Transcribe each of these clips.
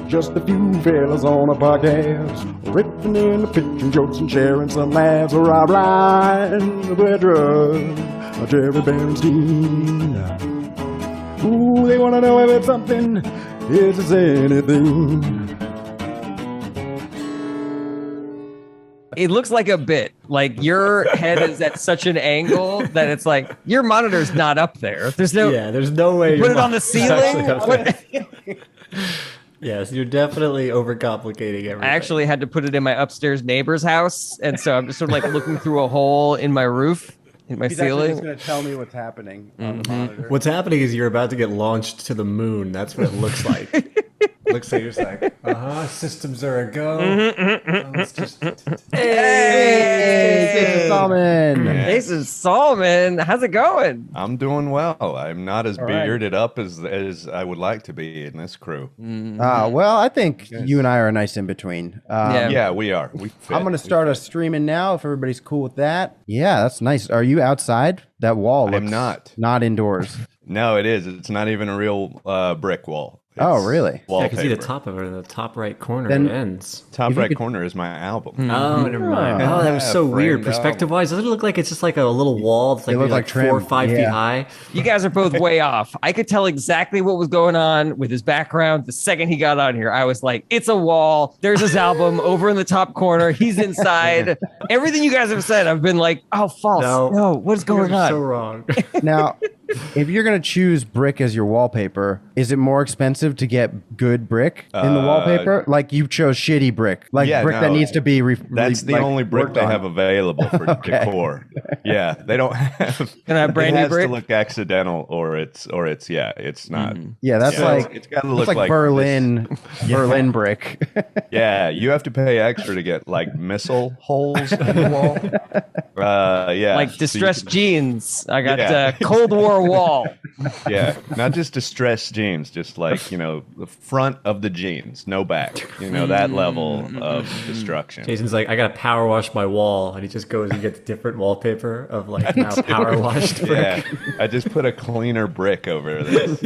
Just a few fellas on a podcast, riffing in the pitching jokes and sharing some laughs. Rob Ryan, Pedro, Jerry Bernstein. Ooh, they want to know if it's something, if it's anything. It looks like a bit. Like your head is at such an angle that it's like your monitor's not up there. There's no way. Put it on the ceiling. Yes, you're definitely overcomplicating everything. I actually had to put it in my upstairs neighbor's house, and so I'm just sort of like looking through a hole in my roof, in my ceiling. He's going to tell me what's happening on the monitor. What's happening is you're about to get launched to the moon. That's what it looks like. Looks like you're just like, systems are a go. Let's just... Hey, Jason Salmon. Jason Salmon, how's it going? I'm doing well. I'm not as bearded up as I would like to be in this crew. Well, I think you and I are a nice in between. Yeah, we are. I'm going to start a streaming now if everybody's cool with that. Yeah, that's nice. Are you outside? That wall looks not indoors. No, it is. It's not even a real brick wall. Oh, really? Yeah, I can see the top of it in the top right corner. It ends. Top right corner is my album. Oh, never mind. Oh, that was so weird. Perspective-wise, doesn't it look like it's just like a little wall? It's like 4 or 5 feet high. You guys are both way off. I could tell exactly what was going on with his background the second he got on here. I was like, it's a wall. There's his album over in the top corner. He's inside. Everything you guys have said, I've been like, oh, false. No, what's going on? So wrong. Now, if you're going to choose brick as your wallpaper, is it more expensive to get good brick in the wallpaper? Like you chose shitty brick, that needs to be. That's the only brick they have available for decor. Yeah, they don't have. Can I have brand new brick? It has to look accidental, or it's it's not. Yeah, that's like it's got to look like Berlin brick. Yeah, you have to pay extra to get like missile holes in the wall. Yeah, like distressed jeans. I got Cold War wall. Yeah, not just distressed jeans, just like the front of the jeans, no back. That level of destruction. Jason's like, I gotta power wash my wall, and he just goes and gets different wallpaper of like now power washed brick. Yeah, I just put a cleaner brick over this.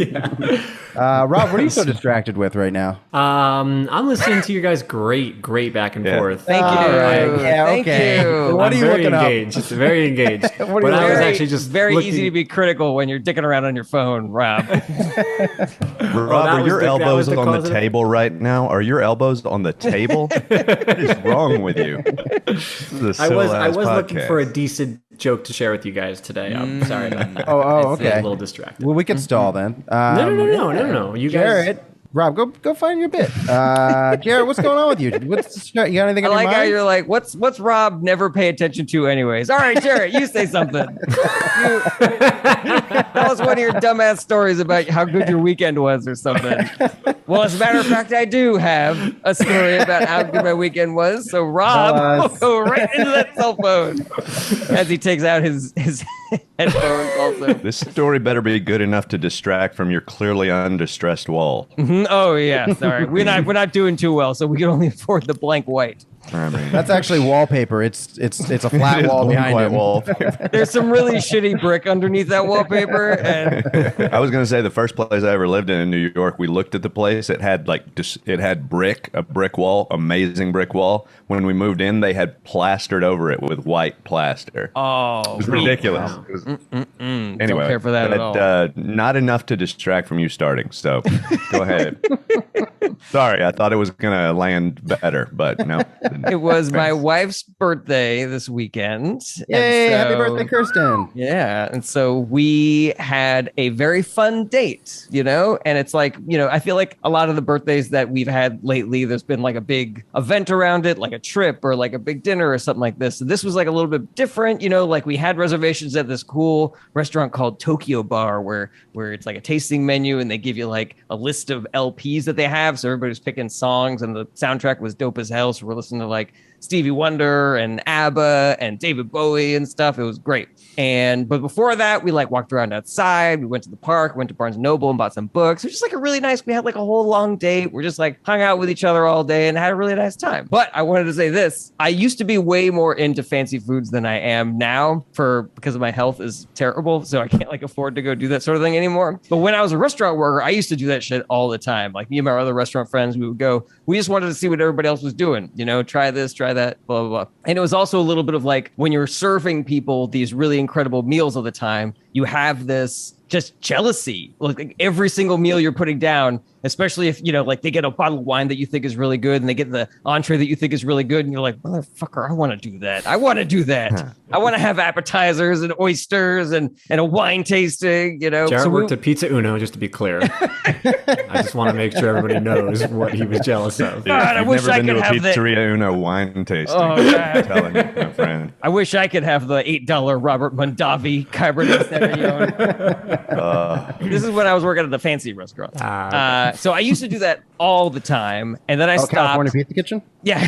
Rob, what are you so distracted with right now? I'm listening to you guys great back and forth. Thank you. Thank you. What are you looking engaged. It's very engaged. What are you I was actually just very easy to be critical when you're dicking around on your phone, Rob. Rob, are your elbows on the table right now? Are your elbows on the table? What is wrong with you? I was looking for a decent joke to share with you guys today. I'm sorry about that. Okay. A little distracted. Well, we can stall then. No. You Jarret, guys. Rob, go find your bit. Jarret, what's going on with you? You got anything on your mind? How you're like, what's Rob never pay attention to anyways? All right, Jarret, you say something. Tell us one of your dumbass stories about how good your weekend was or something. Well, as a matter of fact, I do have a story about how good my weekend was. So Rob will go right into that cell phone as he takes out his headphones also. This story better be good enough to distract from your clearly undistressed wall. Oh yeah, sorry. We're not doing too well, so we can only afford the blank white. That's actually wallpaper. It's a flat wall behind him. Wallpaper. There's some really shitty brick underneath that wallpaper. And I was going to say the first place I ever lived in New York, we looked at the place. It had a brick wall, amazing brick wall. When we moved in, they had plastered over it with white plaster. Oh, it was ridiculous. Wow. It was, anyway, don't care for that at all. Not enough to distract from you starting. So go ahead. Sorry, I thought it was going to land better, but no. It was my wife's birthday this weekend. Yay, happy birthday, Kirsten. Yeah. And so we had a very fun date, and it's like, I feel like a lot of the birthdays that we've had lately, there's been like a big event around it, like a trip or like a big dinner or something like this. So this was like a little bit different, like we had reservations at this cool restaurant called Tokyo Bar where it's like a tasting menu and they give you like a list of LPs that they have. So everybody's picking songs and the soundtrack was dope as hell. So we're listening to like Stevie Wonder and ABBA and David Bowie and stuff. It was great. But before that, we like walked around outside. We went to the park, went to Barnes and Noble and bought some books. It was just like we had like a whole long date. We're just like hung out with each other all day and had a really nice time. But I wanted to say this. I used to be way more into fancy foods than I am now because of my health is terrible. So I can't like afford to go do that sort of thing anymore. But when I was a restaurant worker, I used to do that shit all the time. Like me and my other restaurant friends, we would go, we just wanted to see what everybody else was doing, try this, try that, blah, blah, blah. And it was also a little bit of like when you're serving people these really incredible meals all the time, you have this just jealousy. Like every single meal you're putting down, especially if, like they get a bottle of wine that you think is really good and they get the entree that you think is really good. And you're like, motherfucker, I want to do that. I want to do that. I want to have appetizers and oysters and a wine tasting, Jarret worked at Pizza Uno, just to be clear. I just want to make sure everybody knows what he was jealous of. God, I wish I could have that. Pizzeria Uno wine tasting. Oh, God. I'm telling you, my friend. I wish I could have the $8 Robert Mondavi Cabernet Sauvignon. This is when I was working at the fancy restaurant. So I used to do that all the time, and then I stopped. California Pizza Kitchen? Yeah.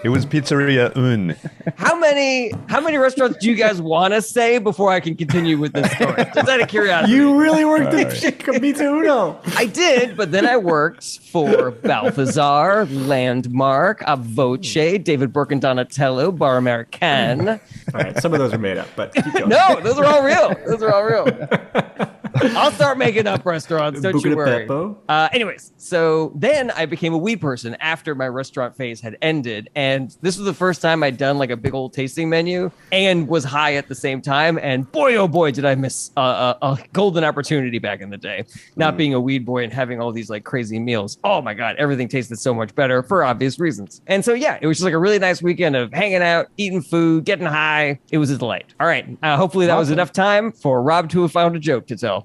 It was Pizzeria Un. How many restaurants do you guys want to say before I can continue with this story? Just out of curiosity. You really worked at Pizza Uno. I did, but then I worked for Balthazar, Landmark, A Voce, David Burke and Donatello, Bar American. All right, some of those are made up, but keep going. No, those are all real. I'll start making up restaurants. Don't you worry. Anyways, so then I became a weed person after my restaurant phase had ended. And this was the first time I'd done like a big old tasting menu and was high at the same time. And boy, oh boy, did I miss a golden opportunity back in the day. Not being a weed boy and having all these like crazy meals. Oh my God, everything tasted so much better for obvious reasons. And so, yeah, it was just like a really nice weekend of hanging out, eating food, getting high. It was a delight. All right. Hopefully that was enough time for Rob to have found a joke to tell.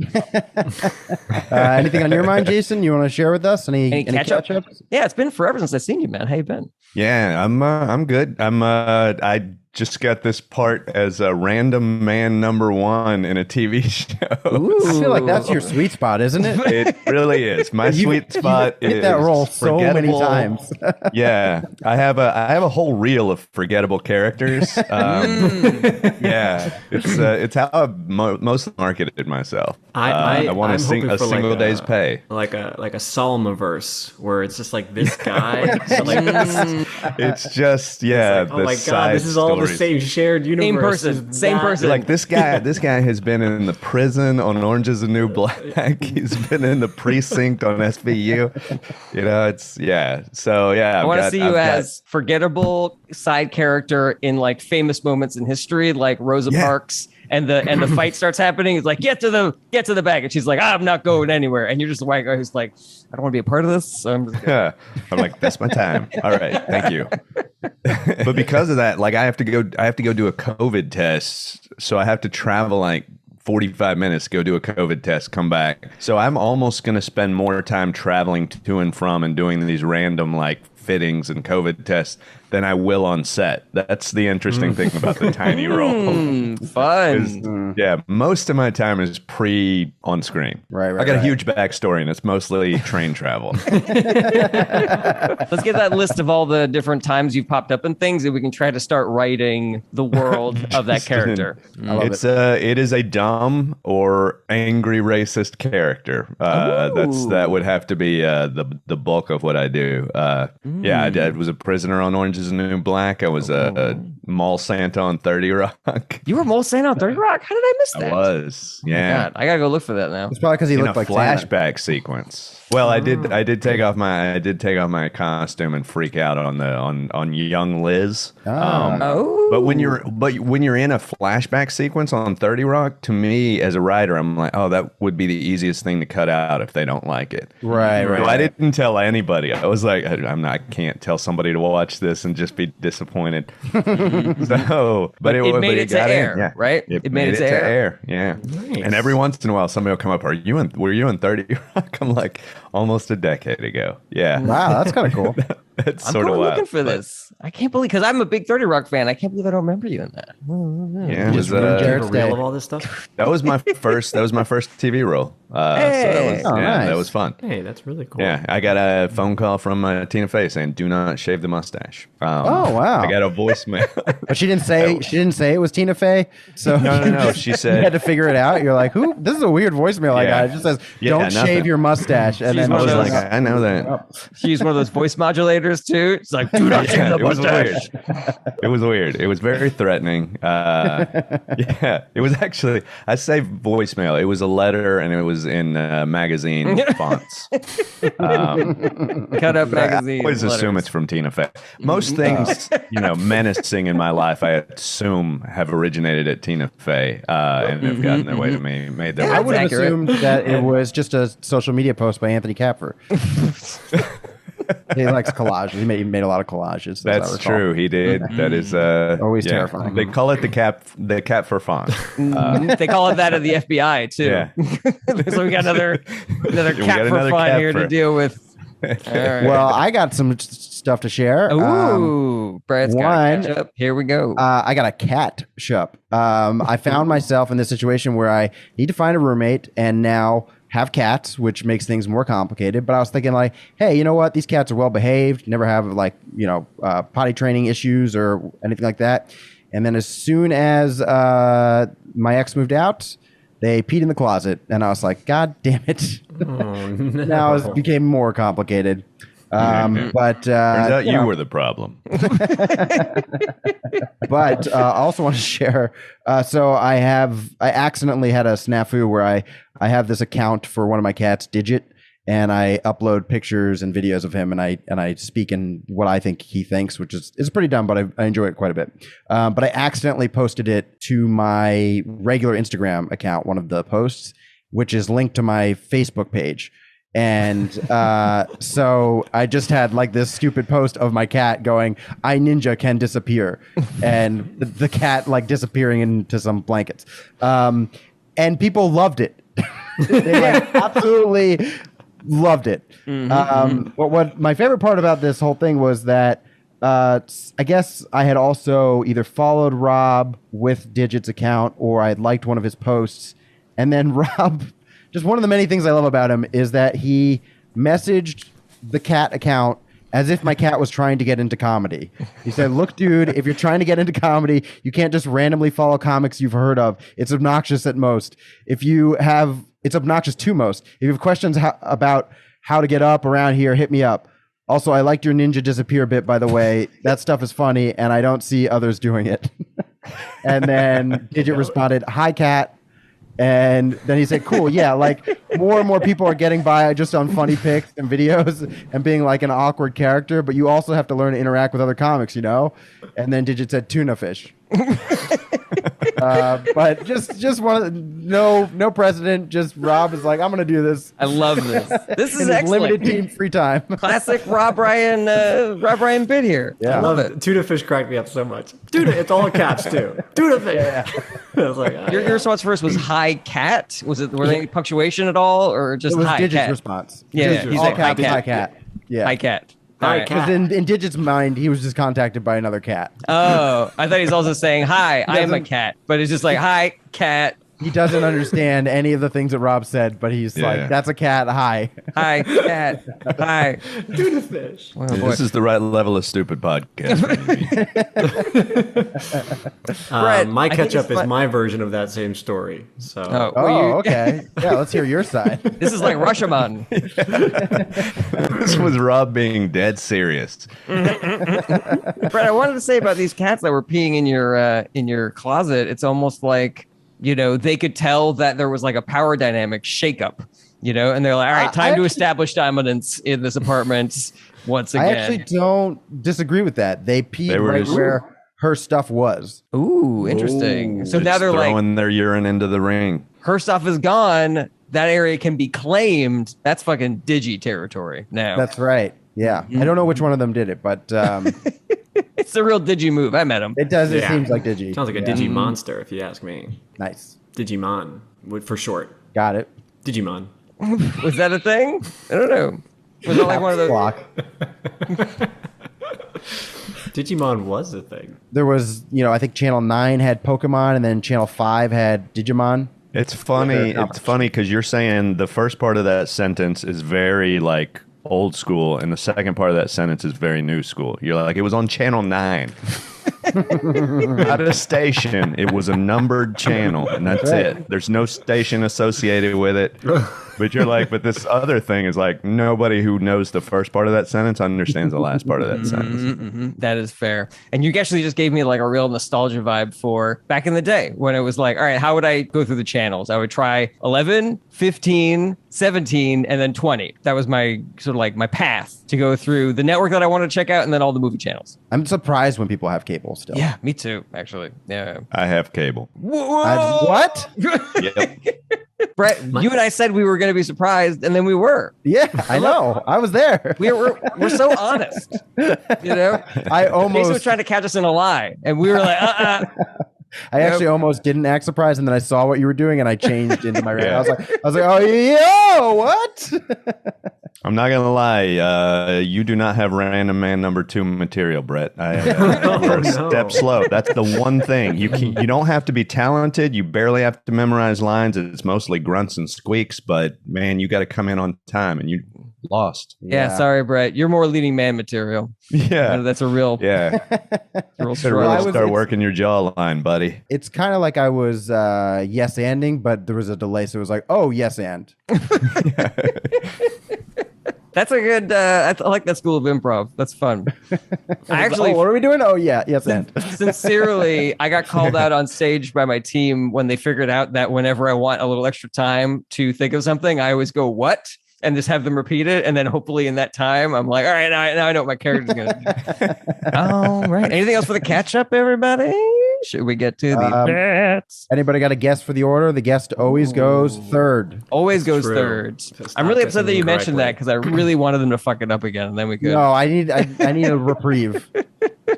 Anything on your mind, Jason? You want to share with us? Any catch-ups? Yeah, it's been forever since I've seen you, man. How you been? Yeah, I'm good. I just got this part as a random man number one in a TV show. Ooh. I feel like that's your sweet spot, isn't it? It really is. My sweet spot is hit that role so many times. Yeah, I have a whole reel of forgettable characters. Yeah, it's how I've mostly marketed myself. I want a single day's pay, like a Salma-verse where it's just like this guy. So like it's just like, oh my God, this is all the same shared universe. Same person. Like this guy has been in the prison on Orange is the New Black. He's been in the precinct on SVU. So yeah. I want to see you as forgettable side character in like famous moments in history, like Rosa Parks. And the fight starts happening. It's like, get to the bag. And she's like, I'm not going anywhere. And you're just the white guy who's like, I don't want to be a part of this. So I'm like, that's my time. All right. Thank you. But because of that, like I have to go do a COVID test. So I have to travel like 45 minutes to go do a COVID test, come back. So I'm almost going to spend more time traveling to and from and doing these random like fittings and COVID tests than I will on set. That's the interesting thing about the tiny role. Fun. Yeah, most of my time is on screen. Right. I got a huge backstory, and it's mostly train travel. Let's get that list of all the different times you've popped up in things, and we can try to start writing the world of that character. It is a dumb or angry racist character. That would have to be the bulk of what I do. Yeah, I was a prisoner on Orange is the New Black. I was a mall Santa on 30 Rock. You were mall Santa on 30 Rock? How did I miss that? I was. Yeah. Oh God, I gotta go look for that now. It's probably because he looked like flashback sequence. Well, I did take off my costume and freak out on young Liz. But when you're in a flashback sequence on 30 Rock, to me as a writer, I'm like, oh, that would be the easiest thing to cut out if they don't like it. Right. So I didn't tell anybody. I was like, I can't tell somebody to watch this and just be disappointed. But it made it to air, yeah. Right? It made it to air. Yeah. Nice. And every once in a while, somebody will come up. Were you in 30 Rock? I'm like, almost a decade ago. Yeah. Wow, that's kind of cool. That's I'm sort of looking for this. I can't believe, because I'm a big 30 Rock fan. I can't believe I don't remember you in that. Yeah, it was a reel of all this stuff. That was my first TV role. Hey. So nice. that was fun. Hey, that's really cool. Yeah, I got a phone call from Tina Fey saying, "Do not shave the mustache." Oh, wow. I got a voicemail. But she didn't say it was Tina Fey. So No. She you said, had to figure it out. You're like, who? This is a weird voicemail I got. It just says, Yeah, "Don't nothing. shave your mustache." And She's then one I of was those- like, I know that. She used one of those voice modulators too. It's like, do not shave the It was weird. mustache. It was weird. It was very threatening. Yeah, it was actually. I say voicemail. It was a letter, and it was in magazine fonts. Cut up I magazine. always assume letters. it's from Tina Fey. Most things, menacing in my life, I assume have originated at Tina Fey and have gotten their way to me, made their way. I would have accurate. assumed that it was just a social media post by Anthony Capfer. He likes collages. He made a lot of collages. as I That's recall. true. He did. That is Always terrifying. They call it the cat for font. They call it that at the FBI too. Yeah. So we got another We got cat for another fun cat here to for- deal with. All right. Well, I got some stuff to share. Ooh, Brad's got one- to catch up. Here we go. I got a cat shop. I found myself in this situation where I need to find a roommate and now have cats, which makes things more complicated. But I was thinking like, hey, you know what? These cats are well behaved, never have like, potty training issues or anything like that. And then as soon as my ex moved out, they peed in the closet. And I was like, God damn it. Oh, no. Now it became more complicated. But Turns out you were the problem. but I also want to share. So I accidentally had a snafu where I have this account for one of my cats, Digit, and I upload pictures and videos of him, and I speak in what I think he thinks, which is pretty dumb, but I enjoy it quite a bit. But I accidentally posted it to my regular Instagram account, one of the posts, which is linked to my Facebook page. And so I just had like this stupid post of my cat going, "I ninja can disappear," and the cat like disappearing into some blankets. And people loved it. They like absolutely loved it. But what my favorite part about this whole thing was that I guess I had also either followed Rob with Digit's account or I had liked one of his posts, and then Rob. Just one of the many things I love about him is that he messaged the cat account as if my cat was trying to get into comedy. He said, "Look, dude, if you're trying to get into comedy, you can't just randomly follow comics you've heard of. It's obnoxious at most. It's obnoxious to most. If you have questions about how to get up around here, hit me up. Also, I liked your ninja disappear bit, by the way. That stuff is funny, and I don't see others doing it." And then Digit responded, "Hi, cat." And then he said, "Cool, yeah, like more and more people are getting by just on funny pics and videos and being like an awkward character, but you also have to learn to interact with other comics, you know?" And then Digit said, "Tuna fish." But just one of no precedent. Just Rob is like, "I'm gonna do this." I love this. This is in his excellent. limited team free time. Classic Rob Ryan bit here. Yeah. I love it. Tuna fish cracked me up so much. Tuna, it's all caps too. Tuna fish. I was like, Your response first was "Hi cat." Were there any punctuation at all, or just It was "Hi Digit's cat"? response. Yeah, Just he's all like, "Hi, caps, cat." "Hi, cat." Yeah. Hi cat. Hi, All right. cat. Because in Digit's mind, he was just contacted by another cat. Oh, I thought he's also saying "Hi, I am a doesn't- cat," but it's just like "Hi cat." He doesn't understand any of the things that Rob said, but he's Yeah. like, "That's a cat. Hi." Hi cat. Hi. tuna fish. Oh, boy. This is the right level of stupid podcast. Brett, My I think catch up it's is fun- my version of that same story. So Oh, Oh, well, okay. Yeah, let's hear your side. This is like Rashomon. This was Rob being dead serious. Brett, I wanted to say about these cats that were peeing in your closet. It's almost like, they could tell that there was like a power dynamic shakeup, and they're like, all right, time to establish dominance in this apartment once I again. actually don't disagree with that. They peed They were right just- where her stuff was. Ooh, interesting. So now It's they're like, throwing their urine into the ring. her stuff is gone. That area can be claimed. That's fucking digi territory now. That's right. Yeah. I don't know which one of them did it, but It's a real digi move. I met him. it does. It Yeah. seems like Digi. sounds like a Yeah. Digi monster, if you ask me. Nice. Digimon, for short. Got it. Digimon. Was that a thing? I don't know. Was that like one of those? Block. Digimon was a thing. There was, I think Channel 9 had Pokemon, and then Channel 5 had Digimon. It's funny. It's funny because you're saying the first part of that sentence is very like old school, and the second part of that sentence is very new school. You're like, it was on Channel 9. Not a station. It was a numbered channel, and that's it. There's no station associated with it. But you're like, but this other thing is like, nobody who knows the first part of that sentence understands the last part of that sentence. That is fair. And you actually just gave me like a real nostalgia vibe for back in the day when it was like, all right, how would I go through the channels? I would try 11, 15, 17, and then 20. That was my sort of like my path to go through the network that I wanted to check out and then all the movie channels. I'm surprised when people have cable still. Yeah, me too, actually. Yeah. I have cable. Whoa! What? Yep. Brett, you and I said we were going to be surprised, and then we were. Yeah, I know. I was there. We're so honest, you know. Jason was trying to catch us in a lie, and we were like, I actually almost didn't act surprised, and then I saw what you were doing, and I changed into my. I was like, oh, yo, what? I'm not gonna lie. You do not have Random Man number 2 material, Brett. You're a step slow. That's the one thing. You don't have to be talented. You barely have to memorize lines. It's mostly grunts and squeaks. But man, you got to come in on time, and you lost. Yeah, sorry, Brett. You're more leading man material. Yeah, that's a real. Yeah, real really start working your jawline, buddy. It's kind of like I was yes-anding, but there was a delay, so it was like, oh, yes, and. That's a good. I like that school of improv. That's fun. I actually. What are we doing? Oh yeah, yes, and. Sincerely, I got called out on stage by my team when they figured out that whenever I want a little extra time to think of something, I always go what. And just have them repeat it, and then hopefully in that time, I'm like, all right, now I know what my character's gonna do. All right. Anything else for the catch up, everybody? Should we get to the bets? Anybody got a guess for the order? The guest always goes third. Always goes third. I'm really upset that you mentioned that because I really wanted them to fuck it up again, and then we could. No, I need a reprieve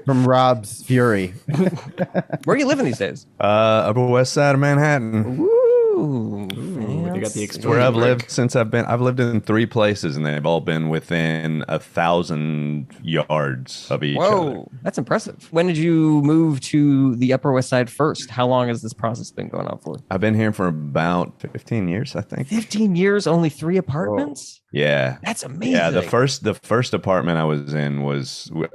from Rob's fury. Where are you living these days? Upper West Side of Manhattan. You got the experience. Where I've lived since I've lived in 3 places, and they've all been within 1,000 yards of each other. That's impressive. When did you move to the Upper West Side first? How long has this process been going on for? I've been here for about 15 years, I think. 15 years, only 3 apartments? Yeah, that's amazing. Yeah, the first apartment I was in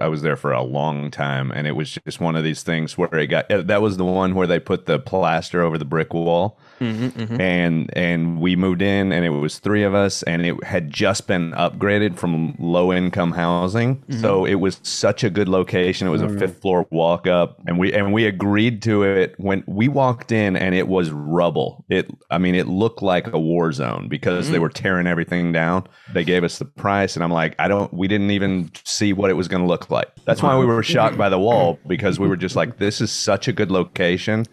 I was there for a long time, and it was just one of these things where that was the one where they put the plaster over the brick wall, and we moved in, and it was 3 of us, and it had just been upgraded from low income housing, so it was such a good location. It was a 5th floor walk up, and we agreed to it when we walked in, and it was rubble. It looked like a war zone because they were tearing everything down. They gave us the price, and I'm like, we didn't even see what it was going to look like. That's why we were shocked by the wall, because we were just like, this is such a good location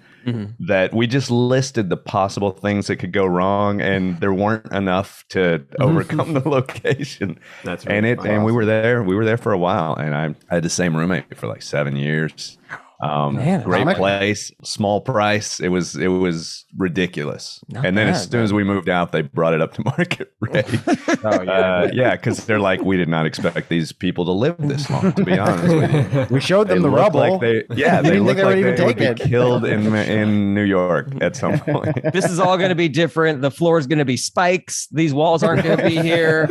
that we just listed the possible things that could go wrong, and there weren't enough to overcome the location. That's right. And we were there for a while, and I had the same roommate for like 7 years. Great place, small price. It was ridiculous. And then as soon as we moved out, they brought it up to market rate. Because they're like, we did not expect these people to live this long. To be honest with you, we showed them the rubble. Like they looked like they would be killed in New York at some point. This is all going to be different. The floor is going to be spikes. These walls aren't going to be here.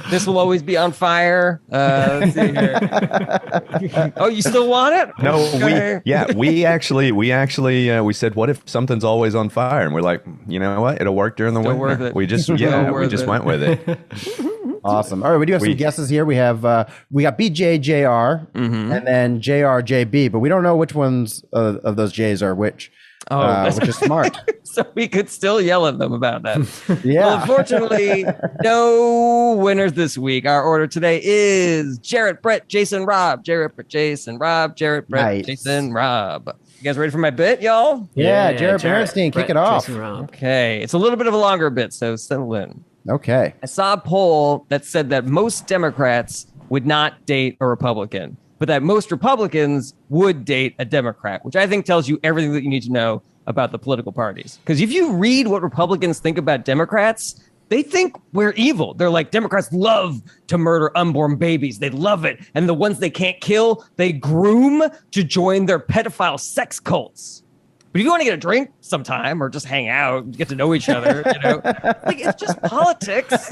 This will always be on fire. Let's see here. Oh, you still want it? No, we said, what if something's always on fire? And we're like, you know what? It'll work during the winter. We just went with it. Awesome. All right, we do have some guesses here. We got BJJR and then JRJB, but we don't know which ones of those J's are which. Which is smart. So we could still yell at them about that. Yeah. Well, unfortunately, no winners this week. Our order today is Jarret, Brett, Jason, Rob. Jarret, Brett, Jason, Rob. Jarret, Brett, Jason, Rob. You guys ready for my bit, y'all? Yeah, Jarret Berenstein, kick it off. Jason, Rob. Okay. It's a little bit of a longer bit, so settle in. Okay. I saw a poll that said that most Democrats would not date a Republican, but that most Republicans would date a Democrat, which I think tells you everything that you need to know about the political parties. Because if you read what Republicans think about Democrats, they think we're evil. They're like, Democrats love to murder unborn babies. They love it. And the ones they can't kill, they groom to join their pedophile sex cults. But if you want to get a drink sometime or just hang out, get to know each other, like it's just politics,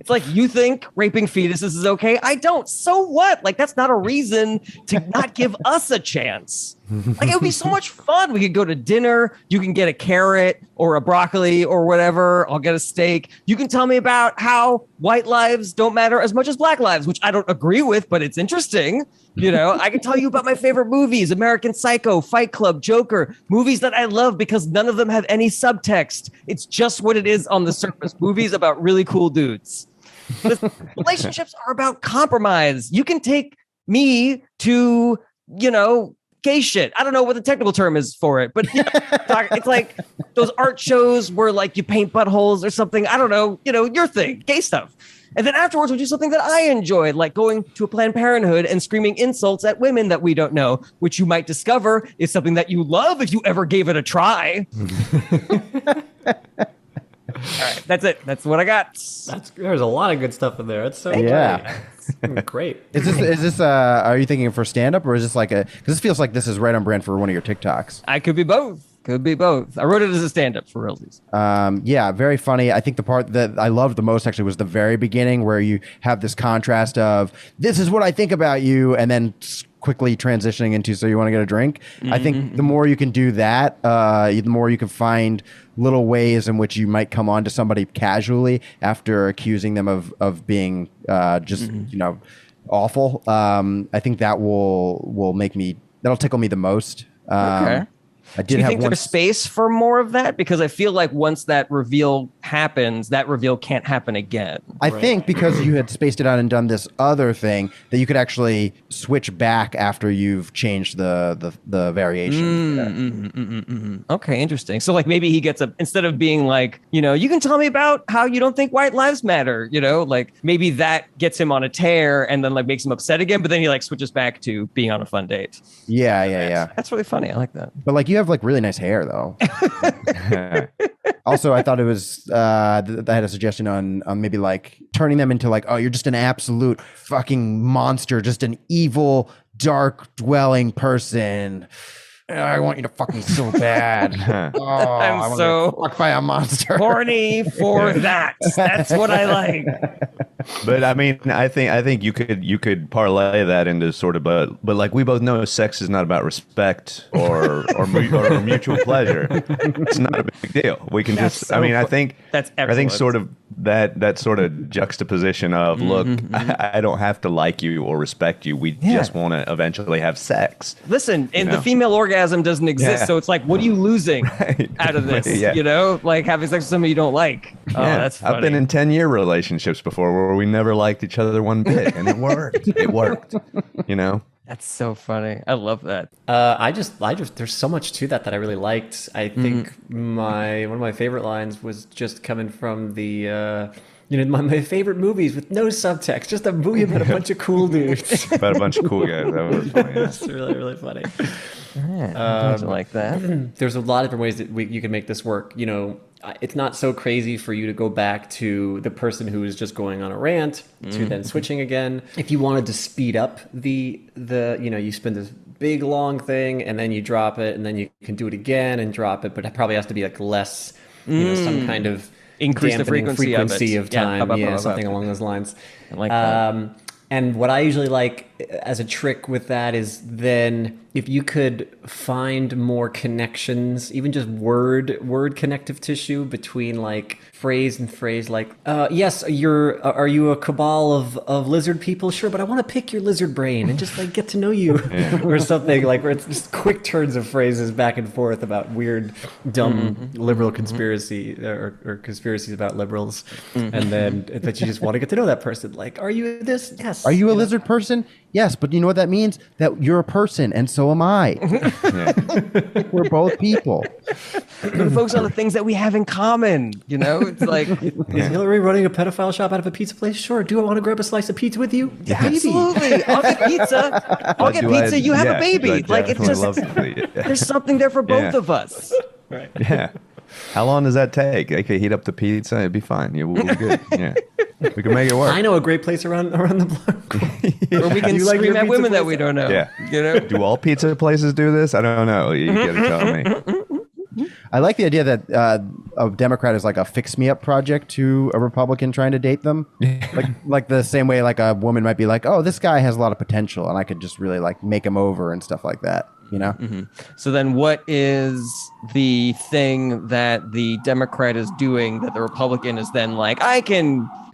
It's like you think raping fetuses is okay. I don't. So what? Like that's not a reason to not give us a chance. Like it would be so much fun. We could go to dinner. You can get a carrot or a broccoli or whatever. I'll get a steak. You can tell me about how white lives don't matter as much as black lives, which I don't agree with, but it's interesting. I can tell you about my favorite movies, American Psycho, Fight Club, Joker, movies that I love because none of them have any subtext. It's just what it is on the surface. Movies about really cool dudes. Relationships are about compromise. You can take me to, gay shit. I don't know what the technical term is for it, but it's like those art shows where like you paint buttholes or something. I don't know, your thing, gay stuff. And then afterwards, we'll do something that I enjoyed, like going to a Planned Parenthood and screaming insults at women that we don't know, which you might discover is something that you love if you ever gave it a try. All right, that's it. That's what I got. There's a lot of good stuff in there. It's so great. Is this are you thinking for stand up or is this like because this feels like this is right on brand for one of your TikToks? I could be both. Could be both. I wrote it as a stand-up for realsies. Yeah, very funny. I think the part that I loved the most actually was the very beginning where you have this contrast of this is what I think about you and then quickly transitioning into so you want to get a drink. I think the more you can do that, the more you can find little ways in which you might come on to somebody casually after accusing them of being just awful. I think that that'll tickle me the most. Okay. Do you think there's space for more of that? Because I feel like once that reveal happens, that reveal can't happen again. I think because you had spaced it out and done this other thing, that you could actually switch back after you've changed the variation. Okay, interesting. So like maybe he gets instead of being like, you can tell me about how you don't think white lives matter, like maybe that gets him on a tear and then like makes him upset again, but then he like switches back to being on a fun date. Yeah. That's really funny. I like that. But like you have like really nice hair though. Also, I thought it was I had a suggestion on maybe like turning them into like, oh, you're just an absolute fucking monster, just an evil, dark dwelling person. I want you to fuck me so bad. I'm so fucked by a monster. Horny for that. That's what I like. But I mean, I think you could parlay that into sort of, but like we both know, sex is not about respect or mutual pleasure. It's not a big deal. We can just. I mean, I think that's excellent. I think sort of that sort of juxtaposition of look, I don't have to like you or respect you. We just want to eventually have sex. Listen, and the female orgasm doesn't exist, so it's like, what are you losing out of this? Like having sex with somebody you don't like. Oh, that's funny. I've been in 10-year relationships before where we never liked each other one bit, and it worked. It worked. That's so funny. I love that. I just there's so much to that I really liked. I think one of my favorite lines was just coming from the my favorite movies with no subtext, just a movie about a bunch of cool dudes. About a bunch of cool guys. That was funny. It's really, really funny. I like that. There's a lot of different ways that you can make this work. It's not so crazy for you to go back to the person who is just going on a rant to then switching again. If you wanted to speed up the you spend this big long thing and then you drop it and then you can do it again and drop it, but it probably has to be like less, some kind of increase the frequency of time, something along those lines. I like that. And what I usually like as a trick with that is then if you could find more connections, even just word connective tissue between like phrase and phrase, like, yes, are you a cabal of lizard people? Sure, but I want to pick your lizard brain and just like get to know you or something, like where it's just quick turns of phrases back and forth about weird, dumb liberal conspiracy or conspiracies about liberals. And then that you just want to get to know that person. Like, are you this? Yes. Are you a lizard person? Yes, but you know what that means? That you're a person, and so am I. We're both people. We focus on the things that we have in common. It's like, is Hillary running a pedophile shop out of a pizza place? Sure. Do I want to grab a slice of pizza with you? Yeah, absolutely. I'll get pizza. I'll get pizza. You have a baby. Like it's just there's something there for both of us. Right. Yeah. How long does that take? I could heat up the pizza. It'd be fine. We'll be good. Yeah. We can make it work. I know a great place around the block. Or we can You like scream your at pizza women that place? we don't know. Yeah. You know? Do all pizza places do this? I don't know. You gotta tell me. I like the idea that a Democrat is like a fix-me-up project to a Republican trying to date them. like the same way like a woman might be like, oh, this guy has a lot of potential, and I could just really like make him over and stuff like that. You know? So then what is the thing that the Democrat is doing that the Republican is then like,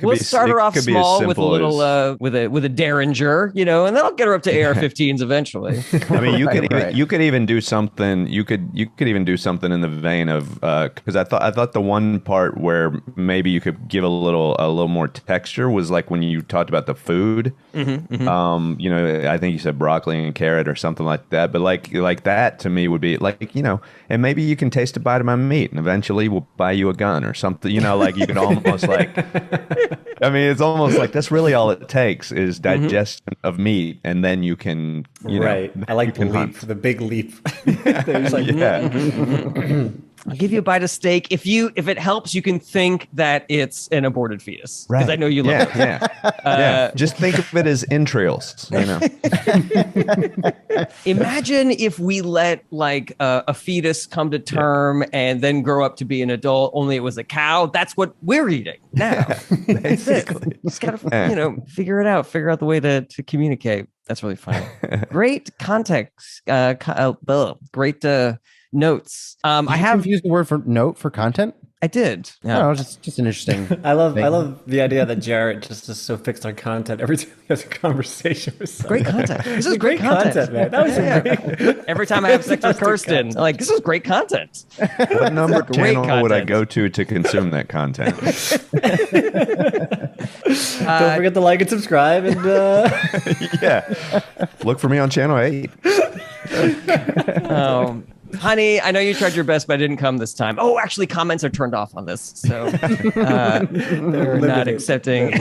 we'll start her off small with a little with a Derringer, you know, and then I'll get her up to AR-15s eventually. I mean, Right. you could even do something. You could even do something in the vein of because I thought the one part where maybe you could give a little more texture was like when you talked about the food. You know, I think you said broccoli and carrot or something like that. But like that to me would be like, you know, and maybe you can taste a bite of my meat and eventually we'll buy you a gun or something. You know, like you can almost like. I mean, it's almost like that's really all it takes is digestion of meat, and then you can, you know, Right. I like the you can leap, hunt. the big leap. There's like, I'll give you a bite of steak. If it helps, you can think that it's an aborted fetus. Because I know you love it. Yeah. Just think of it as entrails, you know. Imagine if we let like a fetus come to term and then grow up to be an adult, only it was a cow. That's what we're eating now. Basically. Just gotta, you know, figure it out. Figure out the way to communicate. That's really funny. Great context. Great notes. I have used the word for note for content. I did. Yeah. No, just an interesting. I love the idea that Jarret just is so fixed on content every time he has a conversation with someone. Great content. This is great content, man. That was great. Every time I have sex with Kirsten, I'm like, this is great content. What number Great channel would I content. go to consume that content? Don't forget to like and subscribe and Yeah. Look for me on channel 8. Honey, I know you tried your best, but I didn't come this time. Oh, actually, comments are turned off on this, so they're not accepting.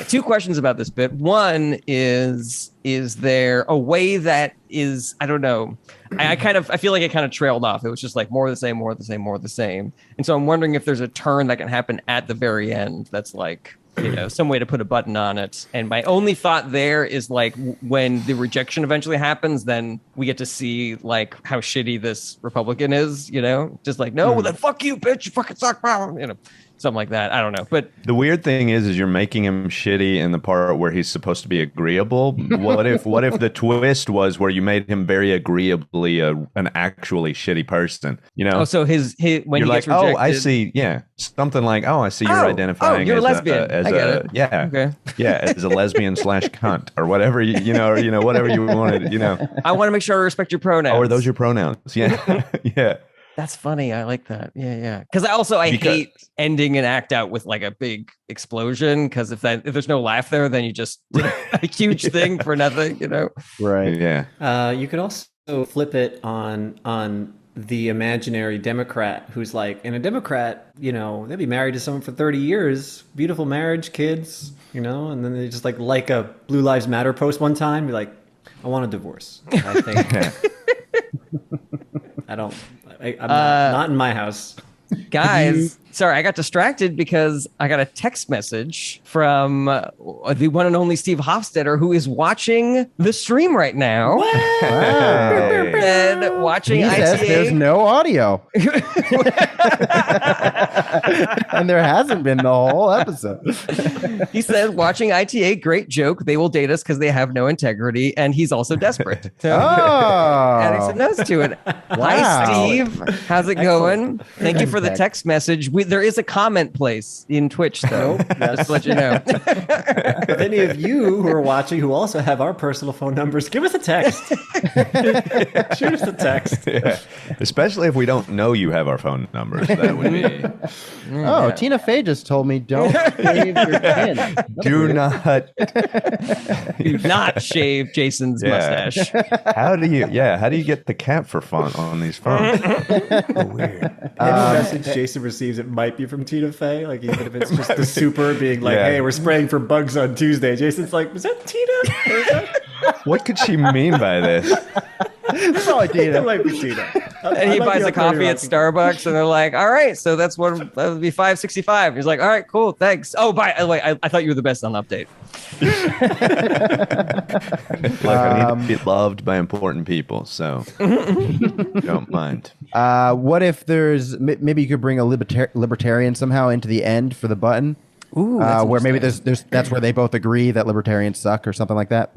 Two questions about this bit. One is there a way that is, I don't know, I feel like it kind of trailed off. It was just like more of the same, more of the same, more of the same. And so I'm wondering if there's a turn that can happen at the very end that's like, you know, some way to put a button on it. And my only thought there is like when the rejection eventually happens, then we get to see like how shitty this Republican is, you know, just like, no, well, then fuck you, bitch, you fucking suck, you know, something like that. I don't know. But The weird thing is you're making him shitty in the part where he's supposed to be agreeable. What if the twist was where you made him very agreeably an actually shitty person? You know? oh, so his when You're he like, gets rejected, oh, I see. Yeah, something like, oh, I see. You're identifying. you're a as lesbian. as I get it. Yeah, Okay. yeah, as a lesbian / cunt or whatever you know, whatever you wanted. You know, I want to make sure I respect your pronouns. oh, are those your pronouns? Yeah, yeah. That's funny. I like that. Yeah. Because I hate ending an act out with like a big explosion. Because if there's no laugh there, then you just did a huge thing for nothing. You know. Right. Yeah. you could also flip it on the imaginary Democrat who's like, and a Democrat, you know, they'd be married to someone for 30 years, beautiful marriage, kids, you know, and then they just like a Blue Lives Matter post one time, be like, I want a divorce. I think I'm not in my house. Guys, sorry, I got distracted because I got a text message from the one and only Steve Hofstetter, who is watching the stream right now. Wow. And watching He says ITA. there's no audio, and there hasn't been the whole episode. He said, watching ITA, great joke. They will date us because they have no integrity. And he's also desperate. So, adding some Oh, notes to it. Hi, Wow. Steve. How's it going? Thank you for the text message. There is a comment place in Twitch, though. Just to let you know. If any of you who are watching who also have our personal phone numbers, give us a text. Shoot us a text. Yeah. Especially if we don't know you have our phone numbers. That would be. oh, Tina Fey just told me don't shave your chin. Do not. Do not shave Jason's Yeah. mustache. How do you get the cap for font on these phones? Weird. Any message Jason receives, it might be from Tina Fey. Like, even if it's just the super being like, Yeah. hey, we're spraying for bugs on Tuesday. Jason's like, was that Tina? Or is that- What could she mean by this? Probably It Tina. might be Tina. And he buys a coffee at Starbucks, and they're like, "All right, so that would be $5.65." He's like, "All right, cool, thanks." Oh, by the way, I thought you were the best on update. Look, I need to be loved by important people, so don't mind. What if there's maybe you could bring a libertarian somehow into the end for the button? Ooh, where maybe there's that's where they both agree that libertarians suck or something like that.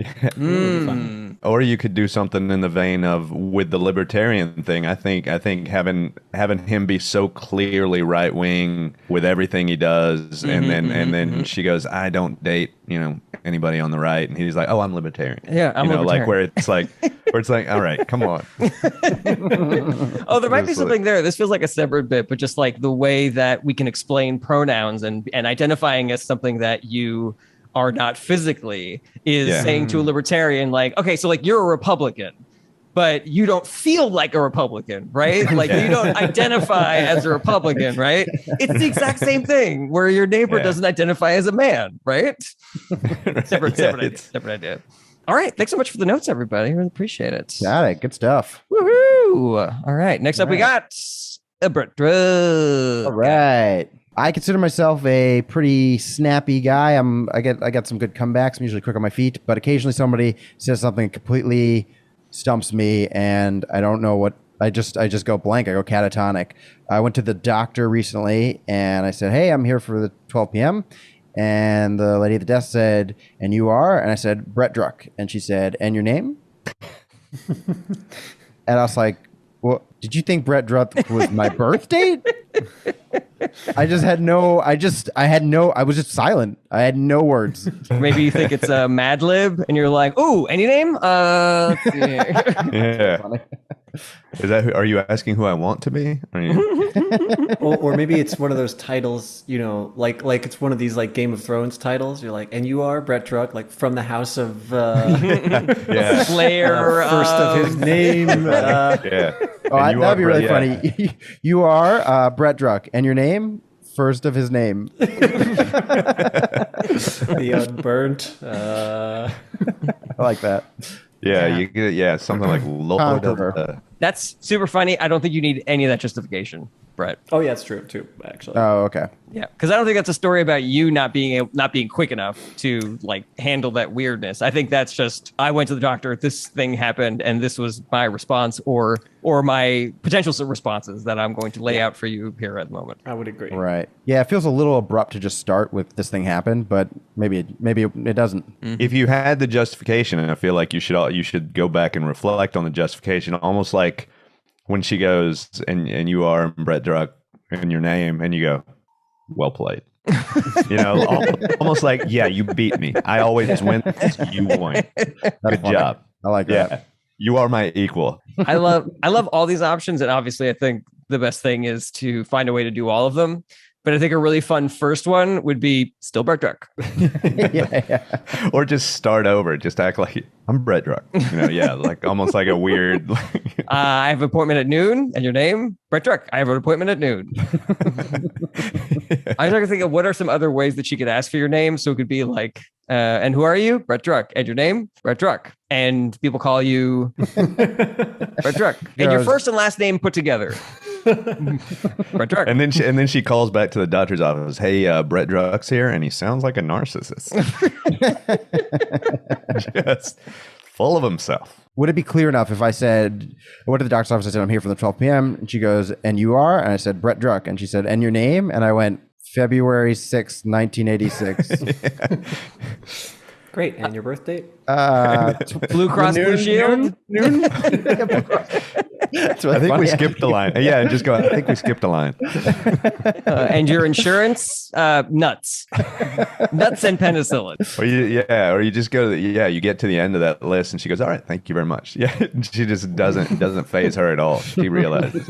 Or you could do something in the vein of with the libertarian thing. I think having him be so clearly right wing with everything he does, and then she goes, I don't date anybody on the right, and he's like, oh, I'm libertarian. Yeah, I'm libertarian. Like where it's like, all right, come on. Oh, there might be something there. This feels like a separate bit, but just like the way that we can explain pronouns and identifying as something that you are not physically is saying to a libertarian, like, okay, so like you're a Republican, but you don't feel like a Republican, right? Like you don't identify as a Republican, right? It's the exact same thing where your neighbor doesn't identify as a man, right? Separate idea. All right. Thanks so much for the notes, everybody. Really appreciate it. Got it. Good stuff. Woohoo. All right. Next up, we got a Brett Drug. All right. I consider myself a pretty snappy guy. I got some good comebacks. I'm usually quick on my feet, but occasionally somebody says something completely stumps me, and I don't know what. I just go blank. I go catatonic. I went to the doctor recently, and I said, "Hey, I'm here for the 12 p.m." And the lady at the desk said, "And you are?" And I said, "Brett Druck." And she said, "And your name?" And I was like, "Well, did you think Brett Druck was my birth date?" I was just silent. I had no words. Maybe you think it's a Mad Lib, and you're like, "Ooh, any name?" Let's see. Yeah. Are you asking who I want to be? or maybe it's one of those titles, like it's one of these like Game of Thrones titles. You're like, and you are Brett Druck, like from the house of Slayer, first of his name. Oh, that'd be really funny. You are Brett Druck, and your name, first of his name. The unburnt. I like that. Yeah, you get something like Lord of That's super funny. I don't think you need any of that justification, Brett. Oh yeah, it's true too. Actually. Oh, okay. Yeah, because I don't think that's a story about you not being quick enough to like handle that weirdness. I think that's just I went to the doctor, this thing happened, and this was my response or my potential responses that I'm going to lay out for you here at the moment. I would agree. Right. Yeah, it feels a little abrupt to just start with this thing happened, but maybe it doesn't. Mm-hmm. If you had the justification, and I feel like you should go back and reflect on the justification, almost like when she goes and you are Brett Druck and your name, and you go, well played. Almost like, yeah, you beat me. I always win. You won. Good job. I like that. Yeah, you are my equal. I love all these options, and obviously I think the best thing is to find a way to do all of them. But I think a really fun first one would be still Brett Druck. Yeah. Or just start over. Just act like I'm Brett Druck. Like almost like a weird. I have an appointment at noon, and your name, Brett Druck. I have an appointment at noon. I'm trying to think of what are some other ways that she could ask for your name. So it could be like, and who are you? Brett Druck. And your name? Brett Druck. And people call you Brett Druck. And your first and last name put together. Brett Druck. And then she calls back to the doctor's office. Hey, Brett Druck's here, and he sounds like a narcissist. Just full of himself. Would it be clear enough if I went to the doctor's office, I said, I'm here for the 12 p.m. And she goes, and you are? And I said, Brett Druck. And she said, and your name? And I went, February 6th, 1986. Great. And your birth date? Blue Cross Blue Shield? Noon? That's really I think we skipped the line. Yeah, just go. I think we skipped a line. And your insurance? Nuts. Nuts and penicillin. Or you just go to you get to the end of that list, and she goes, all right, thank you very much. Yeah, she just doesn't faze her at all. She realizes.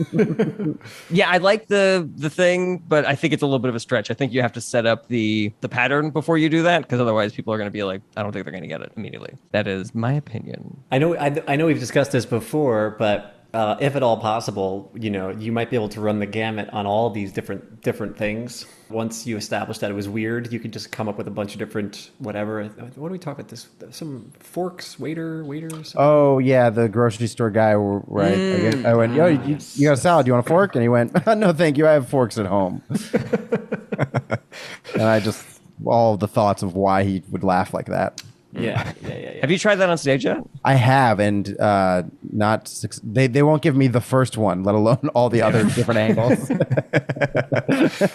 Yeah, I like the thing, but I think it's a little bit of a stretch. I think you have to set up the pattern before you do that, because otherwise people are going to be like, I don't think they're going to get it immediately. That is my opinion. I know we've discussed this before, but if at all possible, you might be able to run the gamut on all these different things. Once you establish that it was weird, you could just come up with a bunch of different whatever. What do we talk about this? Some forks, waiter, something? Oh yeah, the grocery store guy, right? I went, yo, you got a salad? You want a fork? And he went, no, thank you. I have forks at home. And I just all the thoughts of why he would laugh like that. Yeah. Have you tried that on stage yet? I have, and they won't give me the first one, let alone all the other different angles.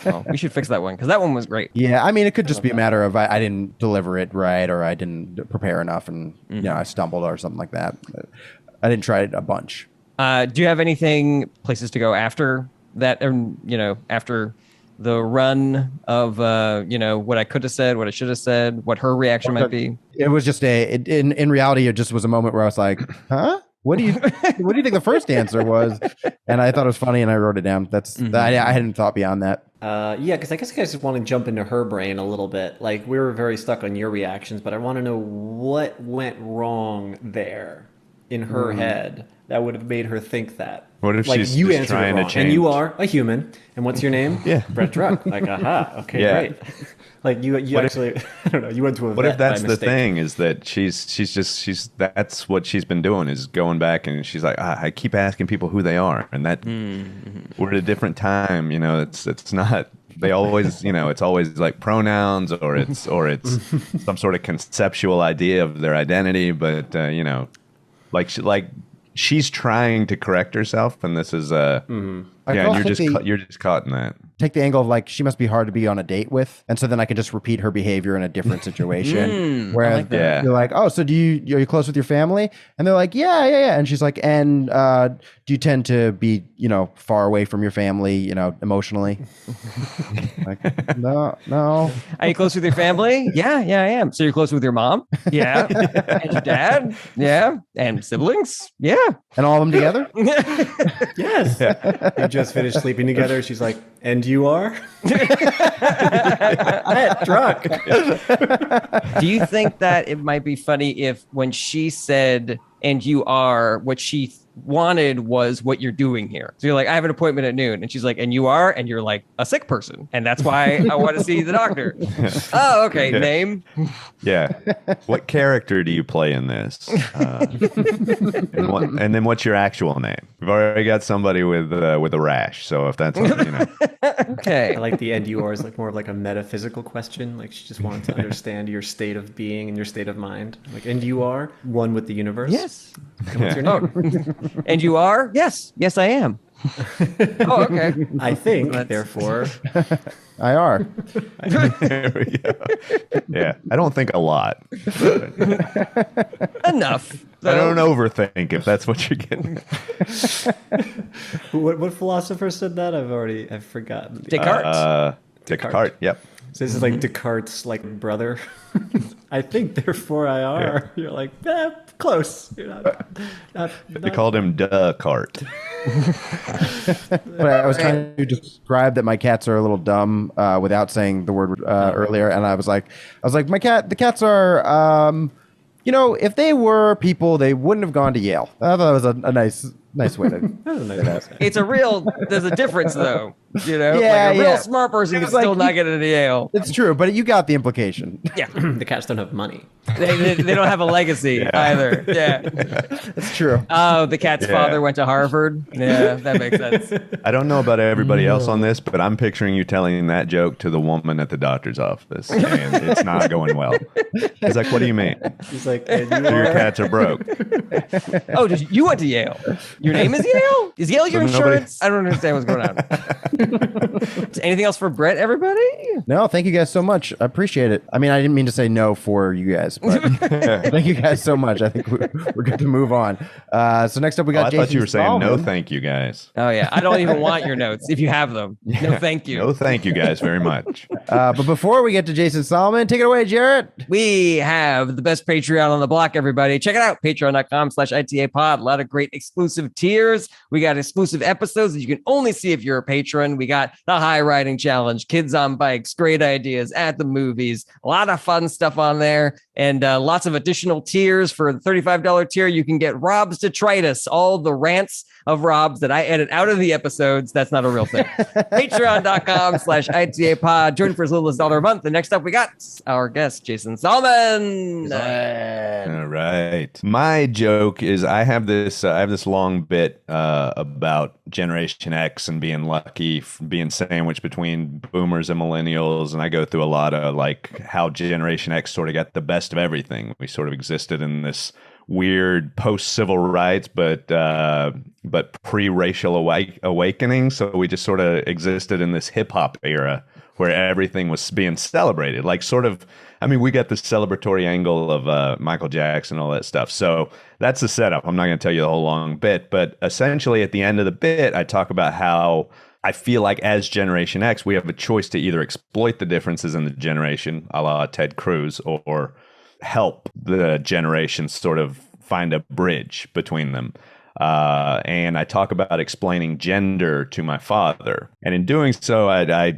Oh, we should fix that one because that one was great. Yeah, I mean, it could just be a matter of I didn't deliver it right, or I didn't prepare enough, and I stumbled or something like that. But I didn't try it a bunch. Do you have anything places to go after that? After the run of what I could have said, what I should have said, what her reaction might be. It was just in reality, it just was a moment where I was like, huh? What do you think the first answer was? And I thought it was funny, and I wrote it down. I hadn't thought beyond that. Yeah, because I guess I just want to jump into her brain a little bit. Like, we were very stuck on your reactions, but I want to know what went wrong there in her head that would have made her think that. What if like, she's you just answered trying it wrong, to change? and you are a human, and what's your name? Yeah. Brett Druck. Like, aha, okay, Yeah. great. Like, you actually, I don't know, you went to a What vet if that's by the mistake. thing? Is that she's that's what she's been doing, is going back and she's like, I keep asking people who they are, and that we're at a different time. It's not. They always, it's always like pronouns, or it's some sort of conceptual idea of their identity. But she's trying to correct herself, and this is and you're just caught in that. Take the angle of like, she must be hard to be on a date with, and so then I can just repeat her behavior in a different situation. Whereas like that. you're like, oh, so are you close with your family? And they're like, yeah. And she's like, and do you tend to be far away from your family, emotionally? Like, no. Are you close with your family? Yeah, I am. So you're close with your mom? Yeah. And your dad? Yeah. And siblings? Yeah. And all of them together? Yes. You just finished sleeping together. She's like, and you are? Drunk. Do you think that it might be funny if when she said, and you are, what she wanted was what you're doing here? So you're like, I have an appointment at noon. And she's like, and you are? And you're like, a sick person. And that's why I want to see the doctor. Oh, okay. Yeah. Name? Yeah. What character do you play in this? And then what's your actual name? We've already got somebody with a rash. So if that's Okay. I like the and you are is like more of like a metaphysical question. Like, she just wanted to understand your state of being and your state of mind. Like, and you are one with the universe? Yes. And what's your name? And you are? Yes, I am. Oh, okay. I think, therefore. I are. there we go. Yeah. I don't think a lot. Enough. I don't overthink, if that's what you're getting. What philosopher said that? I've forgotten. Descartes. Descartes. Yep. So this is like Descartes' like brother. I think, therefore I are. You're like, close. You're not They called him Descartes. But I was trying to describe that my cats are a little dumb without saying the word earlier, and I was like, the cats are, if they were people, they wouldn't have gone to Yale. I thought it was a nice way to. It's there's a difference though. Yeah, like a real yeah. smart person can It's like still not get into Yale. It's true, but you got the implication. Yeah. The cats don't have money. They don't have a legacy either. Yeah. It's true. Oh, the cat's father went to Harvard. Yeah, that makes sense. I don't know about everybody else on this, but I'm picturing you telling that joke to the woman at the doctor's office, and it's not going well. He's like, what do you mean? He's like, and you Your are? cats are broke. Oh, you went to Yale. Your name is Yale? Is Yale your So nobody- insurance? I don't understand what's going on. Anything else for Brett, everybody? No, thank you guys so much. I appreciate it. I mean, I didn't mean to say no for you guys, but thank you guys so much. I think we're good to move on. So next up, we got I Jason thought you were saying no Salmon. thank you guys. Oh, yeah. I don't even want your notes if you have them. No, thank you. No thank you guys very much. But before we get to Jason Salmon, take it away, Jarret. We have the best Patreon on the block, everybody. Check it out, patreon.com/ITA pod. A lot of great exclusive tiers. We got exclusive episodes that you can only see if you're a patron. fun. We got the high riding challenge, kids on bikes, great ideas at the movies, a lot of fun stuff on there, and lots of additional tiers. For the $35 tier, you can get Rob's detritus, all the rants of Rob's that I edit out of the episodes. That's not a real thing. Patreon.com/ITA pod. Join for as little as $1 a month. And next up, we got our guest, Jason Salmon. All right. My joke is I have this long bit about Generation X and being lucky, being sandwiched between boomers and millennials. And I go through a lot of like how Generation X sort of got the best of everything. We sort of existed in this weird post-civil rights, but pre-racial awakening. So we just sort of existed in this hip-hop era where everything was being celebrated. Like sort of, I mean, we got the celebratory angle of Michael Jackson and all that stuff. So that's the setup. I'm not going to tell you the whole long bit, but essentially at the end of the bit, I talk about how I feel like as Generation X, we have a choice to either exploit the differences in the generation, a la Ted Cruz, or help the generations sort of find a bridge between them. And I talk about explaining gender to my father. And in doing so, I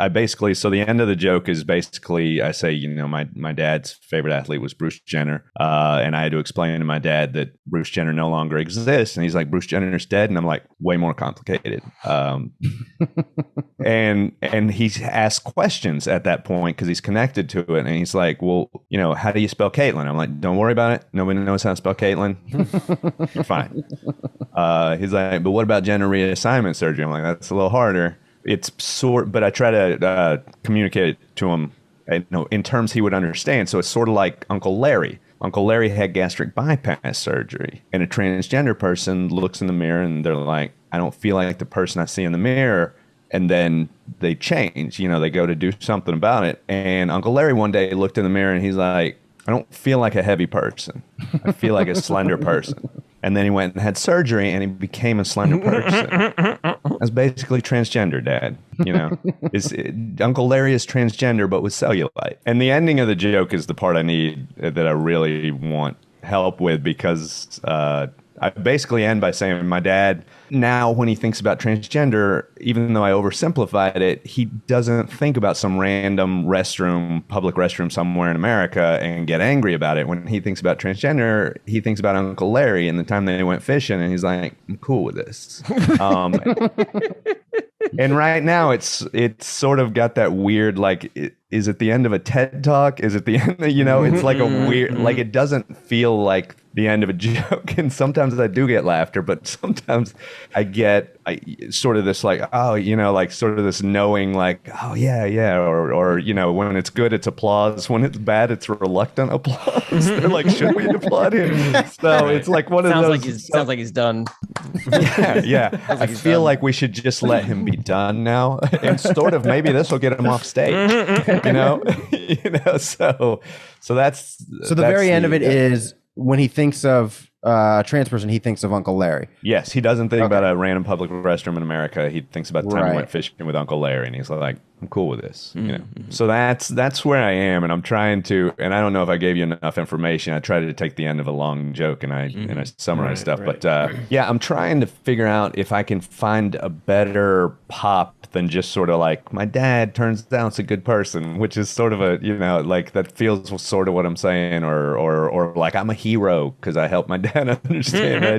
basically, so the end of the joke is basically, I say, you know, my dad's favorite athlete was Bruce Jenner. And I had to explain to my dad that Bruce Jenner no longer exists. And he's like, Bruce Jenner's dead. And I'm like, way more complicated. And he's asked questions at that point because he's connected to it. And he's like, well, you know, how do you spell Caitlin? I'm like, don't worry about it. Nobody knows how to spell Caitlin. You're fine. He's like, but what about gender reassignment surgery? I'm like, that's a little harder. It's but I try to communicate it to him, in terms he would understand. So it's sort of like Uncle Larry. Uncle Larry had gastric bypass surgery, and a transgender person looks in the mirror and they're like, I don't feel like the person I see in the mirror. And then they change, you know, they go to do something about it. And Uncle Larry one day looked in the mirror and he's like, I don't feel like a heavy person. I feel like a slender person. And then he went and had surgery and he became a slender person. That's basically transgender, Dad. You know, Uncle Larry is transgender, but with cellulite. And the ending of the joke is the part I need, that I really want help with, because I basically end by saying my dad, now when he thinks about transgender, even though I oversimplified it, he doesn't think about some random public restroom somewhere in America and get angry about it. When he thinks about transgender, he thinks about Uncle Larry and the time they went fishing, and he's like, I'm cool with this. And right now it's sort of got that weird, like, is it the end of a TED talk? Is it the end of, you know, it's like a weird, like, it doesn't feel like the end of a joke. And sometimes I do get laughter, but sometimes I get sort of this like, oh, you know, like sort of this knowing like, oh yeah. Or, you know, when it's good, it's applause. When it's bad, it's reluctant applause. They're like, should we applaud him? So it's like one of those. Sounds like he's done. Yeah. I feel like we should just let him be done now. And sort of maybe this will get him off stage, you know? So that's. So the very end of it is when he thinks of a trans person, he thinks of Uncle Larry. Yes, he doesn't think about a random public restroom in America. He thinks about the time he went fishing with Uncle Larry, and he's like, I'm cool with this. You know? So that's where I am, and I'm trying to, and I don't know if I gave you enough information. I tried to take the end of a long joke and I summarize stuff. But yeah, I'm trying to figure out if I can find a better pop than just sort of like, my dad turns out is a good person, which is sort of a, you know, like that feels sort of what I'm saying, or like I'm a hero because I helped my dad understand. I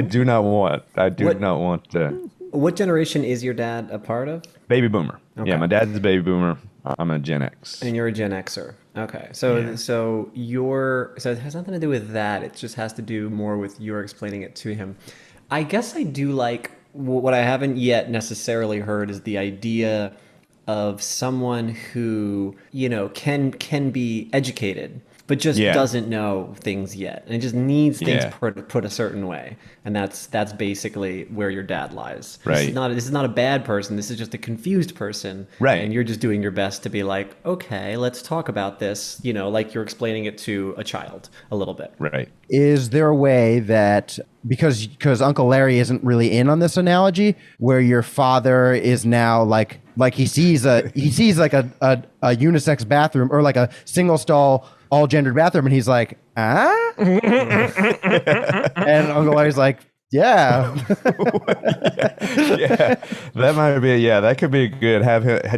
do not want to. What generation is your dad a part of? Baby boomer. Okay. Yeah, my dad's a baby boomer. I'm a Gen X. And you're a Gen Xer. Okay. So it has nothing to do with that. It just has to do more with your explaining it to him. I guess I do like, what I haven't yet necessarily heard is the idea of someone who, you know, can be educated, but just doesn't know things yet, and it just needs things put a certain way, and that's basically where your dad lies. Right. This is not a bad person. This is just a confused person. Right. And you're just doing your best to be like, okay, let's talk about this. You know, like you're explaining it to a child a little bit. Right. Is there a way that, because Uncle Larry isn't really in on this analogy, where your father is now like he sees like a unisex bathroom, or like a single stall all gendered bathroom, and he's like, and Uncle Larry's like, Yeah. Yeah, that might be. Yeah, that could be good.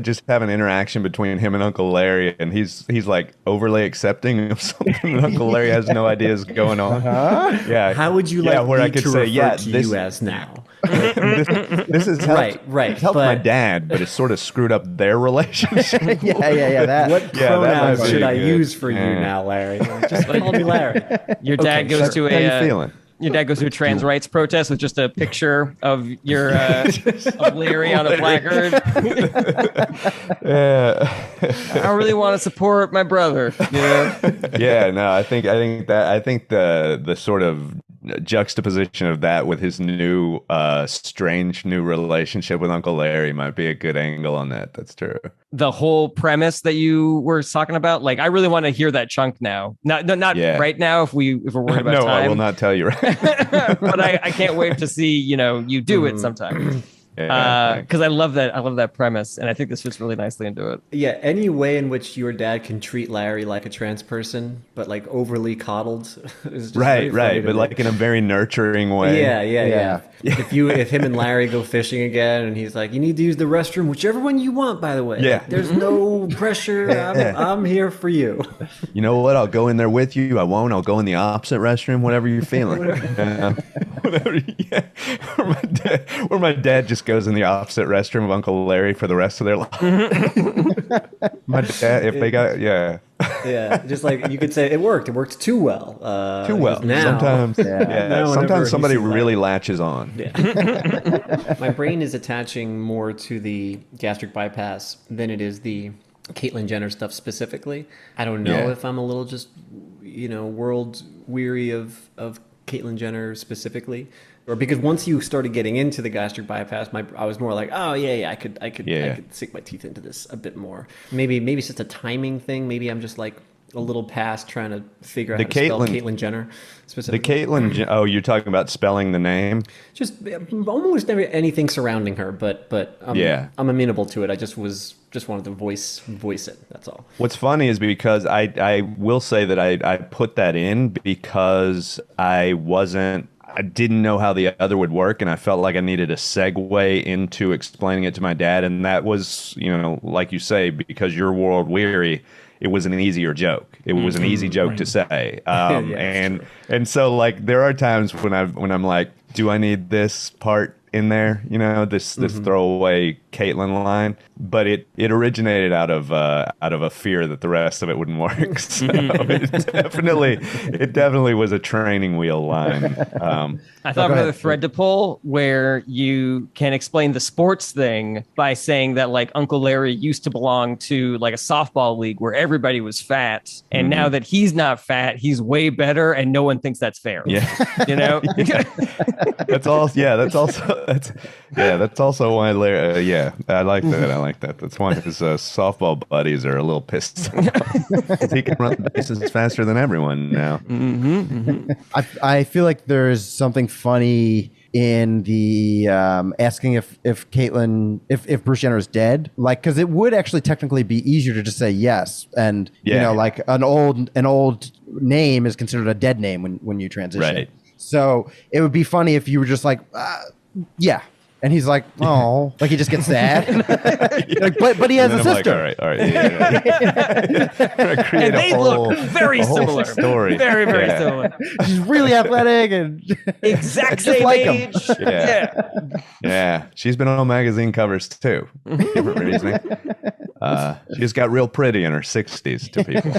Just have an interaction between him and Uncle Larry, and he's like overly accepting of something, and Uncle Larry has no idea is going on. Yeah. How would you yeah, like where me I could to say, refer yeah, to this, you as now? this is helped, Right, it's helped my but- dad, but it's sort of screwed up their relationship. Yeah. That. What Yeah, that pronouns might be should I good. use for you Yeah. now, Larry? Just call me Larry. Your dad Okay, goes to How you a feeling? your dad goes to a trans rights protest with just a picture of your of Larry on a placard. Yeah. I really want to support my brother. You know? Yeah, no, I think the sort of juxtaposition of that with his new strange new relationship with Uncle Larry might be a good angle on that. That's true. The whole premise that you were talking about, like, I really want to hear that chunk now. Not Yeah. right now if we're worried about No, time. I will not tell you right. But I can't wait to see you do it sometime. Yeah, Because I love that premise, and I think this fits really nicely into it. Yeah, any way in which your dad can treat Larry like a trans person, but like overly coddled, is just very funny to but me. like in a very nurturing way. Yeah. If him and Larry go fishing again, and he's like, "You need to use the restroom, whichever one you want, by the way. Yeah. There's no pressure. I'm here for you." You know what? I'll go in there with you. I won't. I'll go in the opposite restroom. Whatever you're feeling. Whatever. Yeah. Where my dad just goes in the opposite restroom of Uncle Larry for the rest of their life. My dad, if they got, yeah. Yeah, just like you could say, it worked. It worked too well. Too well. Now, Sometimes, now whenever sometimes somebody you see really Larry- latches on. Yeah. My brain is attaching more to the gastric bypass than it is the Caitlyn Jenner stuff specifically. I don't know Yeah. if I'm a little just, world weary of Caitlyn Jenner specifically, or because once you started getting into the gastric bypass, I was more like, oh yeah, I could sink my teeth into this a bit more. Maybe it's just a timing thing. Maybe I'm just like a little past trying to figure out how to spell Caitlyn Jenner The specifically. Caitlyn, oh, you're talking about spelling the name? Just almost anything surrounding her, but I'm amenable to it. I just wanted to voice it. That's all. What's funny is because I will say that I put that in because I didn't know how the other would work, and I felt like I needed a segue into explaining it to my dad, and that was, like you say, because you're world weary, it was an easier joke. It was an easy joke to say, and so like there are times when I'm like, do I need this part in there? This throwaway Caitlyn line, but it originated out of a fear that the rest of it wouldn't work. So it definitely was a training wheel line. I thought of another thread to pull where you can explain the sports thing by saying that like Uncle Larry used to belong to like a softball league where everybody was fat, and now that he's not fat, he's way better, and no one thinks that's fair. Yeah, that's also why Larry. I like that. That's why his softball buddies are a little pissed. He can run the bases faster than everyone now. I feel like there's something funny in the asking if Caitlyn, if Bruce Jenner is dead, like, because it would actually technically be easier to just say yes, and like an old name is considered a dead name when you transition. Right. So it would be funny if you were just like, yeah. And he's like, oh, like he just gets sad. Like, but he has a sister. Like, all right. Yeah. And they look very similar. Story. Very similar. She's really athletic and Exact just same like him. age. Yeah. She's been on magazine covers too. Different reasoning. She just got real pretty in her 60s to people.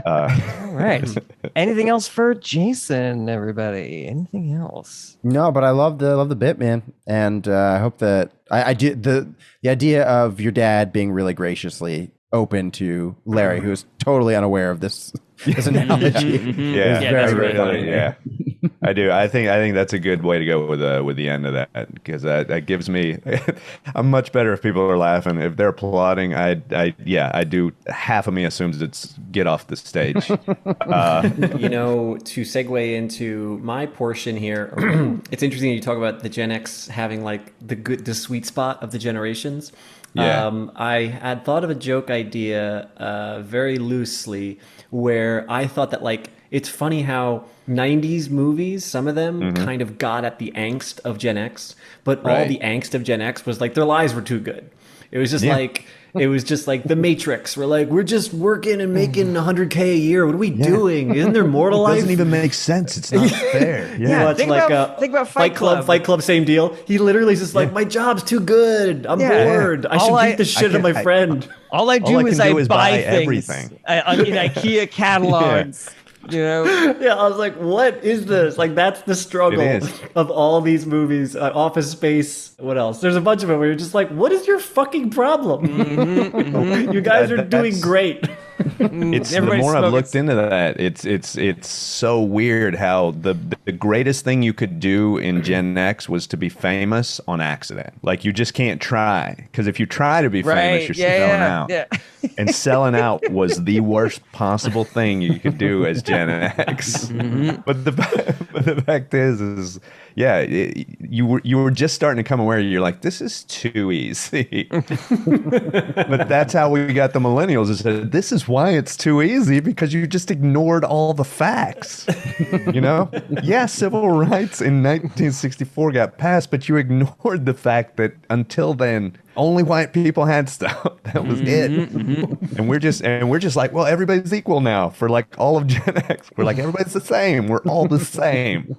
All right. Anything else for Jason, everybody? Anything else? No, but I love the bit, man, and I hope that I do the idea of your dad being really graciously open to Larry, who is totally unaware of this analogy. Yeah, that's very funny. Yeah, I do. I think that's a good way to go with the end of that, because that gives me. I'm much better if people are laughing. If they're applauding, I do. Half of me assumes it's get off the stage. To segue into my portion here, it's interesting you talk about the Gen X having like the sweet spot of the generations. Yeah. I had thought of a joke idea very loosely where where I thought that like it's funny how 90s movies, some of them kind of got at the angst of Gen X, but all the angst of Gen X was like their lives were too good. It was just like it was just like The Matrix. We're like, we're just working and making $100K a year. What are we doing? Isn't there more to life? It doesn't even make sense. It's not fair. Yeah, think about Fight Club. Fight Club, same deal. He literally is just like, my job's too good. I'm bored. I should beat the shit out of my friend. All I do is buy things everything in IKEA catalogs. You know? Yeah, I was like, what is this? Like, that's the struggle of all these movies. Office Space, what else? There's a bunch of them where you're just like, what is your fucking problem? You guys are doing great. It's the more I've looked into that, it's so weird how the greatest thing you could do in Gen X was to be famous on accident. Like, you just can't try, because if you try to be famous, you're selling out. Yeah. And selling out was the worst possible thing you could do as Gen X. But the fact is you were just starting to come aware. You're like, this is too easy. But that's how we got the millennials. Is that this is why it's too easy, because you just ignored all the facts. You know, civil rights in 1964 got passed, but you ignored the fact that until then, only white people had stuff. That was it. And we're just like, well, everybody's equal now. For like all of Gen X, we're like, everybody's the same. We're all the same.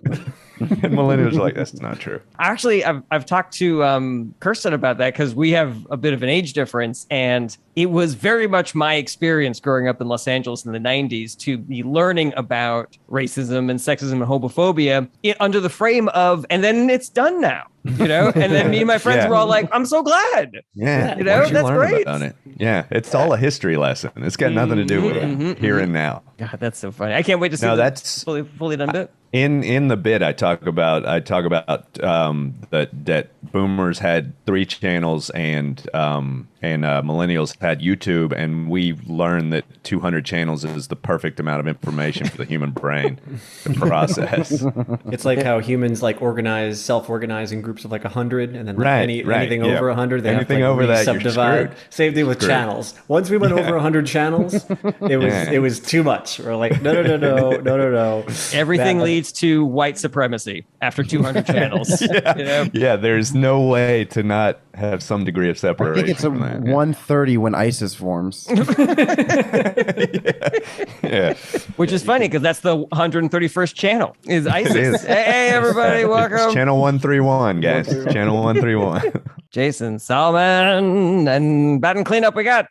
And millennials are like, that's not true. Actually, I've talked to Kirsten about that, because we have a bit of an age difference, and it was very much my experience growing up in Los Angeles in the 90s to be learning about racism and sexism and homophobia under the frame of, and then it's done now. You know, and then me and my friends were all like, I'm so glad. Yeah. You know, that's great. About it? Yeah. It's all a history lesson. It's got nothing to do with here and now. God, that's so funny. I can't wait to see that's fully done bit. In the bit, I talk about that boomers had 3 channels and millennials had YouTube, and we learned that 200 channels is the perfect amount of information for the human brain to process. It's like how humans like self-organize in groups of like 100, and then like anything over 100, they anything have to over that, subdivide. Same thing with channels. Once we went over 100 channels, it was too much. We're like, no. Everything leads to white supremacy after 200 channels. You know? Yeah, there's no way to not have some degree of separation. I think it's 1:30 when ISIS forms. Yeah. Which is funny, because that's the 131st channel is ISIS. Hey, everybody, welcome. It's channel 131, guys. Channel 131. Jason Salmon, and Bat and Cleanup we got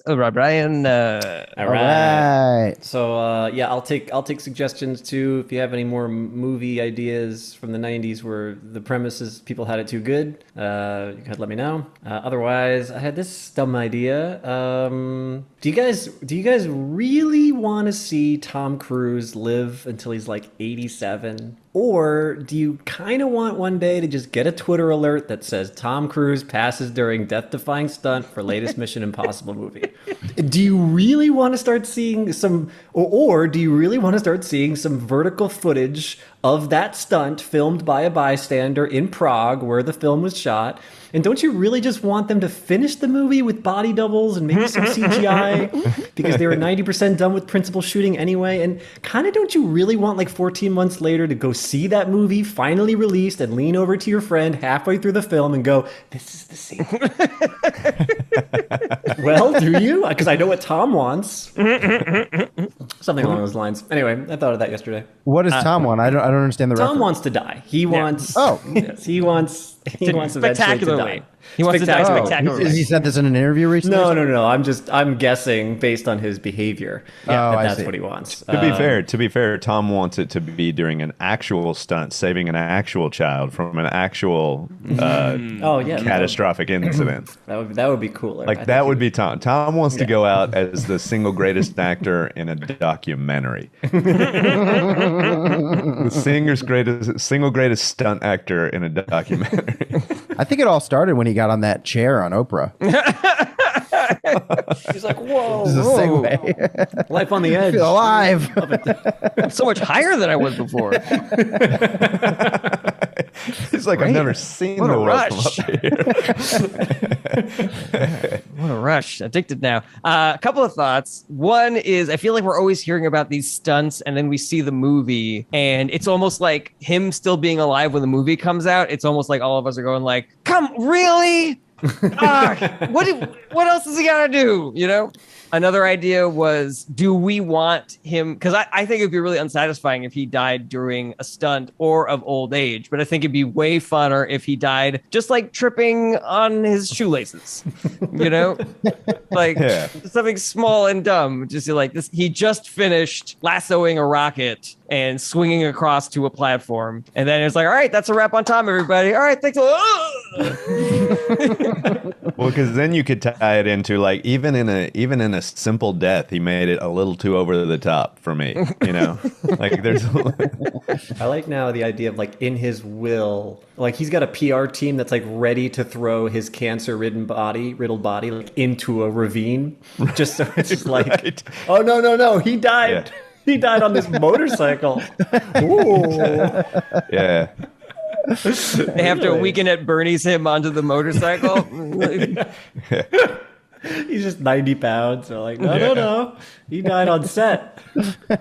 Brian. All right. So I'll take suggestions too. If you have any more movie ideas from the 90s where the premise is people had it too good, you could let me know. Otherwise, I had this dumb idea. Do you guys really want to see Tom Cruise live until he's like 87? Or do you kind of want one day to just get a Twitter alert that says Tom Cruise passes during death-defying stunt for latest Mission Impossible movie? Do you really want to start seeing some, or do you really want to start seeing some vertical footage of that stunt filmed by a bystander in Prague where the film was shot? And don't you really just want them to finish the movie with body doubles and maybe some CGI because they were 90% done with principal shooting anyway? And kind of don't you really want like 14 months later to go see that movie finally released and lean over to your friend halfway through the film and go, this is the sequel? Well, do you? Because I know what Tom wants. Something along those lines. Anyway, I thought of that yesterday. What does Tom want? I don't understand the reference. Tom wants to die. He wants. Oh. Yes, he wants eventually to die. He wants to die spectacularly. Has he said this in an interview recently? No. I'm guessing based on his behavior. That's what he wants. To be fair, Tom wants it to be during an actual stunt, saving an actual child from an actual catastrophic incident. That would be cooler. Like that would be Tom. Tom wants to go out as the single greatest actor in a documentary. The single greatest stunt actor in a documentary. I think it all started when he got on that chair on Oprah. He's like, whoa, This is a segue. life on the edge. Feel alive. I'm so much higher than I was before. He's like, I've never seen What a the world rush. from up here. What a rush. Addicted now. A couple of thoughts. One is I feel like we're always hearing about these stunts and then we see the movie and it's almost like him still being alive when the movie comes out. It's almost like all of us are going like, come, really? What else does he got to do? You know? Another idea was, do we want him? Because I think it'd be really unsatisfying if he died during a stunt or of old age. But I think it'd be way funner if he died just like tripping on his shoelaces, you know, like something small and dumb. Just like this, he just finished lassoing a rocket and swinging across to a platform, and then it's like, all right, that's a wrap on Tom, everybody. All right, thanks. Well, because then you could tie it into like even in a simple death, he made it a little too over the top for me. You know, like there's. I like now the idea of like in his will, like he's got a PR team that's like ready to throw his riddled body like into a ravine, just so it's like, Right. oh no, he died. Yeah. He died on this motorcycle. Ooh. Yeah. They have to weekend at Bernie's him onto the motorcycle. He's just 90 pounds. So like, no. He died on set.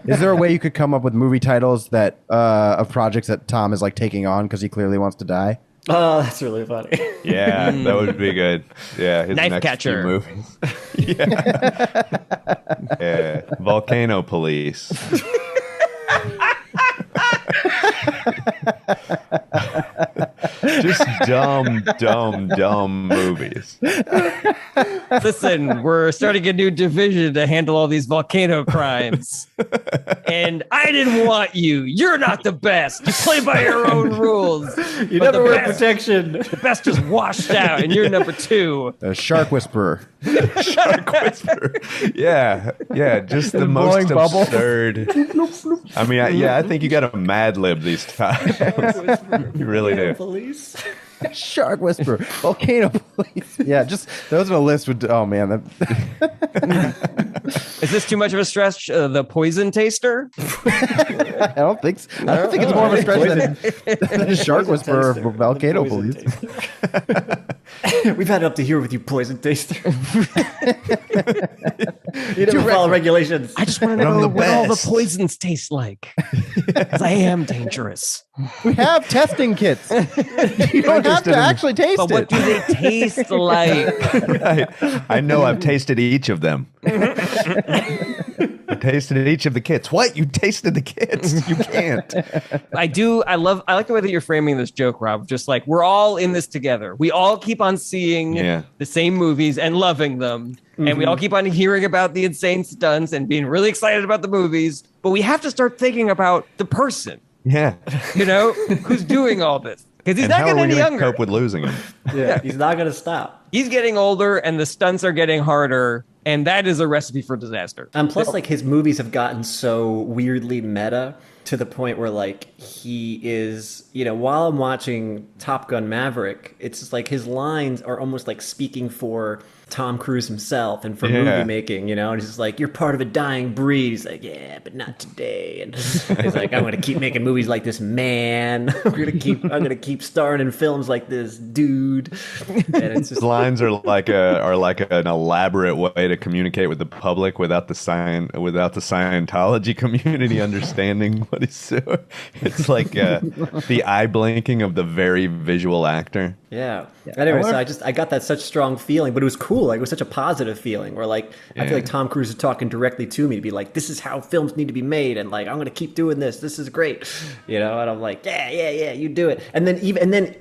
Is there a way you could come up with movie titles that of projects that Tom is like taking on because he clearly wants to die? Oh, that's really funny. Yeah, that would be good. Yeah, his Knife next Catcher. few movies. Yeah, Volcano Police. Just dumb movies. Listen, we're starting a new division to handle all these volcano crimes. And I didn't want you. You're not the best. You play by your own rules. You But never the wear best- protection. The best just washed out, and you're number 2. A shark whisperer. Shark Whisperer. Yeah, just the most blowing bubble. absurd. I mean, I think you got to Mad Lib these times. You really do. Police. Shark whisperer. Volcano police. Yeah, just those are the list. Oh man, Is this too much of a stretch? The poison taster? I don't think so. I don't think it's more of a stretch than shark whisperer for volcano police. We've had it up to here with you, poison taster. You never follow regulations. I just want to I'm know the what all the best. poisons taste like. Because I am dangerous. We have testing kits. You don't have to actually taste But what it. do they taste like? Right. I know I've tasted each of them. I tasted each of the kits. What? You tasted the kits? You can't. I like the way that you're framing this joke, Rob. Just like we're all in this together. We all keep on seeing the same movies and loving them. And we all keep on hearing about the insane stunts and being really excited about the movies. But we have to start thinking about the person, Yeah. you know, who's doing all this. Because he's And not how are getting we any going to younger. cope with losing him? Yeah, he's not going to stop. He's getting older and the stunts are getting harder. And that is a recipe for disaster. And plus, like, his movies have gotten so weirdly meta to the point where, like, he is, you know, while I'm watching Top Gun Maverick, it's just like his lines are almost like speaking for Tom Cruise himself and for movie making, you know, and he's just like, you're part of a dying breed. He's like, yeah, but not today. And he's like, I'm going to keep making movies like this, man. I'm going to keep starring in films like this, dude. And it's just His lines are like an elaborate way to communicate with the public without the Scientology community understanding what he's doing. It's like the eye blinking of the very visual actor. Yeah. Anyway, so I got that such strong feeling, but it was cool. Like, it was such a positive feeling where, like, I feel like Tom Cruise is talking directly to me to be like, this is how films need to be made. And like, I'm going to keep doing this. This is great. You know, and I'm like, yeah, you do it. And then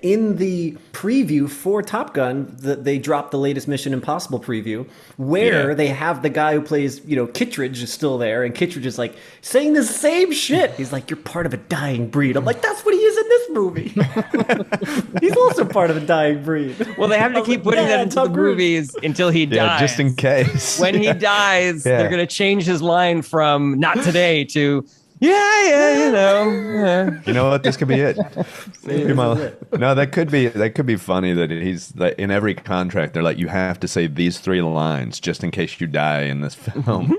in the preview for Top Gun, they dropped the latest Mission Impossible preview where they have the guy who plays, you know, Kittredge is still there. And Kittredge is like saying the same shit. He's like, you're part of a dying breed. I'm like, that's what he is in this movie. He's also part of a dying breed. Well, they have to keep putting that into the Tom Cruise. movies until he dies. Just in case. When he dies, they're going to change his line from "not today" to Yeah, you know. Yeah. You know what? This could be it. No, that could be funny that he's like, in every contract they're like, you have to say these 3 lines just in case you die in this film.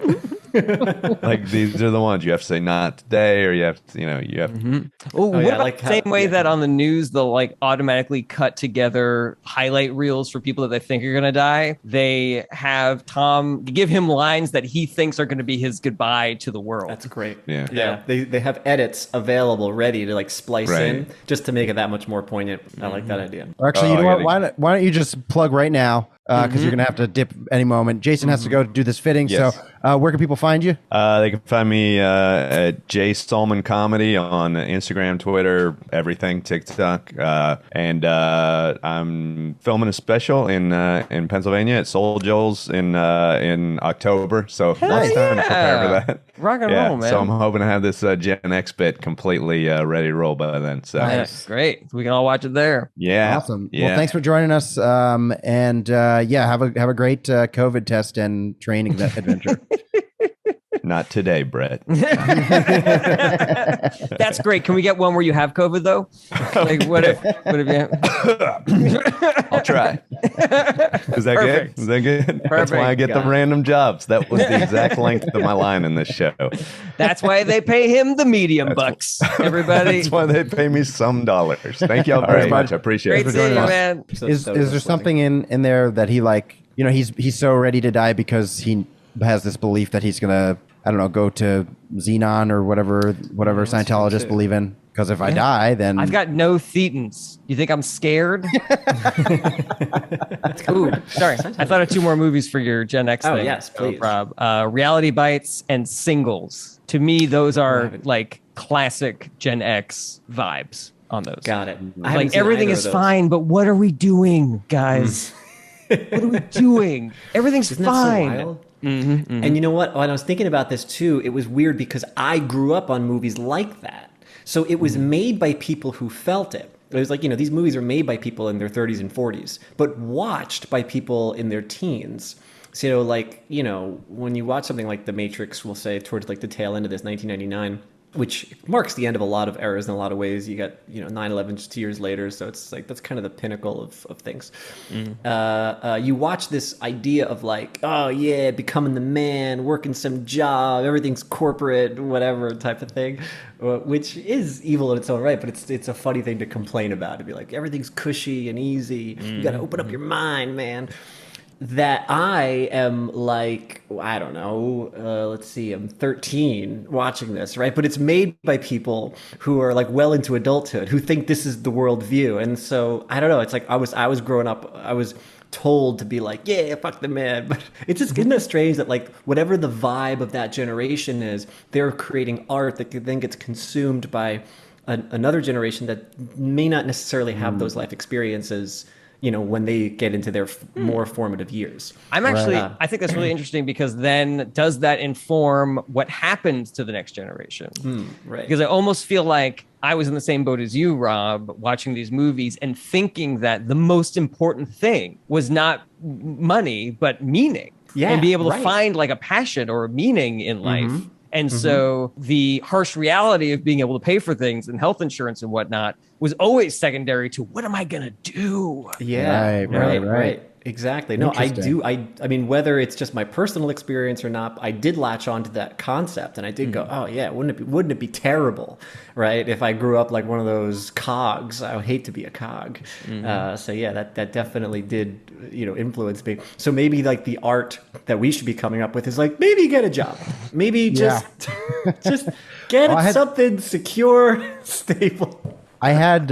Like these are the ones you have to say, not today, or you have to, you have to. Oh, what about like the same way that on the news they'll like automatically cut together highlight reels for people that they think are gonna die? They have Tom give him lines that he thinks are gonna be his goodbye to the world. That's great. Yeah. They have edits avavel ready to like splice Right. in just to make it that much more poignant. I like that idea. Or actually, you Oh, know yeah, what? Why don't you just plug right now? Because you're going to have to dip any moment. Jason has to go do this fitting. Yes. So where can people find you? They can find me at Jason Salmon Comedy on Instagram, Twitter, everything, TikTok, and I'm filming a special in Pennsylvania at Soul Joel's in October. So lots of time to prepare for that. Rock and roll, man. So I'm hoping to have this Gen X bit completely ready to roll by then. So Nice. Great. We can all watch it there. yeah, Awesome. Yeah. Well, thanks for joining us. Have a great COVID test and training adventure. Not today, Brett. That's great. Can we get one where you have COVID though? Like what if you I'll try. Is that Perfect. good? Is that good? That's why I get the random jobs. That was the exact length of my line in this show. That's why they pay him the medium bucks. Everybody. That's why they pay me some dollars. Thank y'all very much. I appreciate Great it. seeing you, man. Is there something in there that he like? He's so ready to die because he has this belief that he's gonna, I don't know, go to Xenon or whatever Scientologists believe in. Because if I die, then I've got no thetans. You think I'm scared? Ooh, sorry. I thought of 2 more movies for your Gen X thing. Yes, please. Rob. Reality Bites and Singles. To me, those are like classic Gen X vibes on those. Got it. Like everything is fine, but what are we doing, guys? What are we doing? Everything's Isn't that so fine. wild? And you know what? When I was thinking about this too, it was weird because I grew up on movies like that. So it was made by people who felt it. It was like, these movies are made by people in their 30s and 40s, but watched by people in their teens. So, when you watch something like The Matrix, we'll say towards like the tail end of this, 1999, which marks the end of a lot of eras in a lot of ways. You got, 9/11 just 2 years later. So it's like, that's kind of the pinnacle of things. You watch this idea of like, oh yeah, becoming the man, working some job, everything's corporate, whatever type of thing, which is evil in its own right. But it's a funny thing to complain about, to be like, everything's cushy and easy. You got to open up your mind, man. That I am like, I don't know, let's see, I'm 13 watching this, right? But it's made by people who are like well into adulthood, who think this is the world view. And so, I don't know, it's like I was growing up, I was told to be like, yeah, fuck the man. But it's just, isn't it strange that like whatever the vibe of that generation is, they're creating art that then gets consumed by another generation that may not necessarily have those life experiences, when they get into their more formative years. I think that's really interesting because then does that inform what happens to the next generation? Right. Because I almost feel like I was in the same boat as you, Rob, watching these movies and thinking that the most important thing was not money, but meaning. Yeah, and be able to right. find like a passion or a meaning in life. And so the harsh reality of being able to pay for things and health insurance and whatnot was always secondary to what am I going to do? Yeah, Right. Exactly. No, I do. I mean, whether it's just my personal experience or not, I did latch onto that concept, and I did go, oh yeah, wouldn't it be terrible, right? If I grew up like one of those cogs, I would hate to be a cog. So yeah, that definitely did, influence me. So maybe like the art that we should be coming up with is like, maybe get a job, maybe just get something secure, stable. I had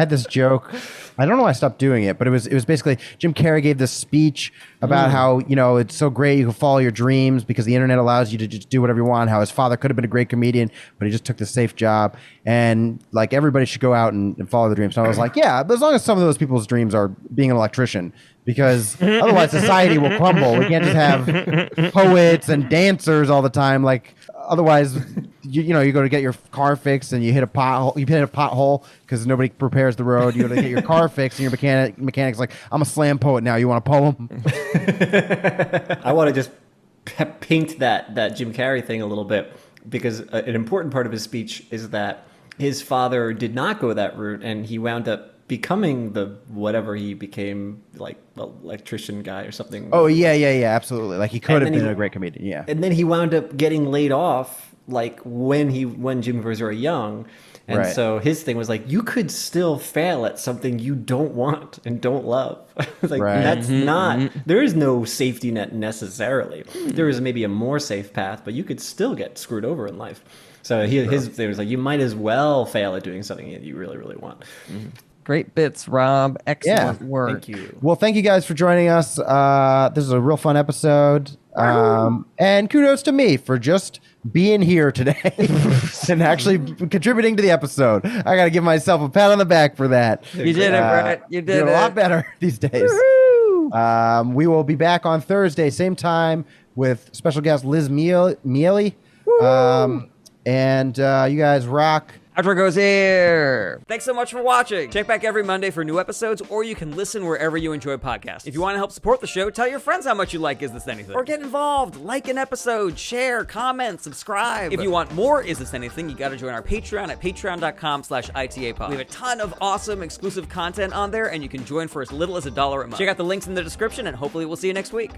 this joke. I don't know why I stopped doing it, but it was basically Jim Carrey gave this speech about how, it's so great you can follow your dreams because the internet allows you to just do whatever you want, how his father could have been a great comedian, but he just took the safe job. And like everybody should go out and follow their dreams. And I was like, yeah, but as long as some of those people's dreams are being an electrician, because otherwise society will crumble. We can't just have poets and dancers all the time. Like otherwise, you go to get your car fixed and you hit a pothole. You hit a pothole because nobody prepares the road. You go to get your car fixed and your mechanic's like, I'm a slam poet now. You want a poem? I want to just paint that Jim Carrey thing a little bit because an important part of his speech is that his father did not go that route, and he wound up becoming the whatever he became, like electrician guy or something. Oh yeah, absolutely. Like he could have then been he- a great comedian. Yeah. And then he wound up getting laid off, like when Jimmy was very young. And Right. so his thing was like, you could still fail at something you don't want and don't love. Like Right. that's not. There is no safety net necessarily. There is maybe a more safe path, but you could still get screwed over in life. So his thing was like, you might as well fail at doing something that you really, really want. Great bits, Rob. Excellent work. Thank you. Well, thank you guys for joining us. This is a real fun episode. And kudos to me for just being here today and actually contributing to the episode. I got to give myself a pat on the back for that. You did it, Brett. You did Doing it. a lot better these days. We will be back on Thursday, same time, with special guest Liz Mealy. And you guys rock. Outro goes here. Thanks so much for watching. Check back every Monday for new episodes, or you can listen wherever you enjoy podcasts. If you want to help support the show, tell your friends how much you like Is This Anything? Or get involved, like an episode, share, comment, subscribe. If you want more Is This Anything, you gotta join our Patreon at patreon.com/ITAPod. We have a ton of awesome exclusive content on there, and you can join for as little as $1 a month. Check out the links in the description, and hopefully we'll see you next week.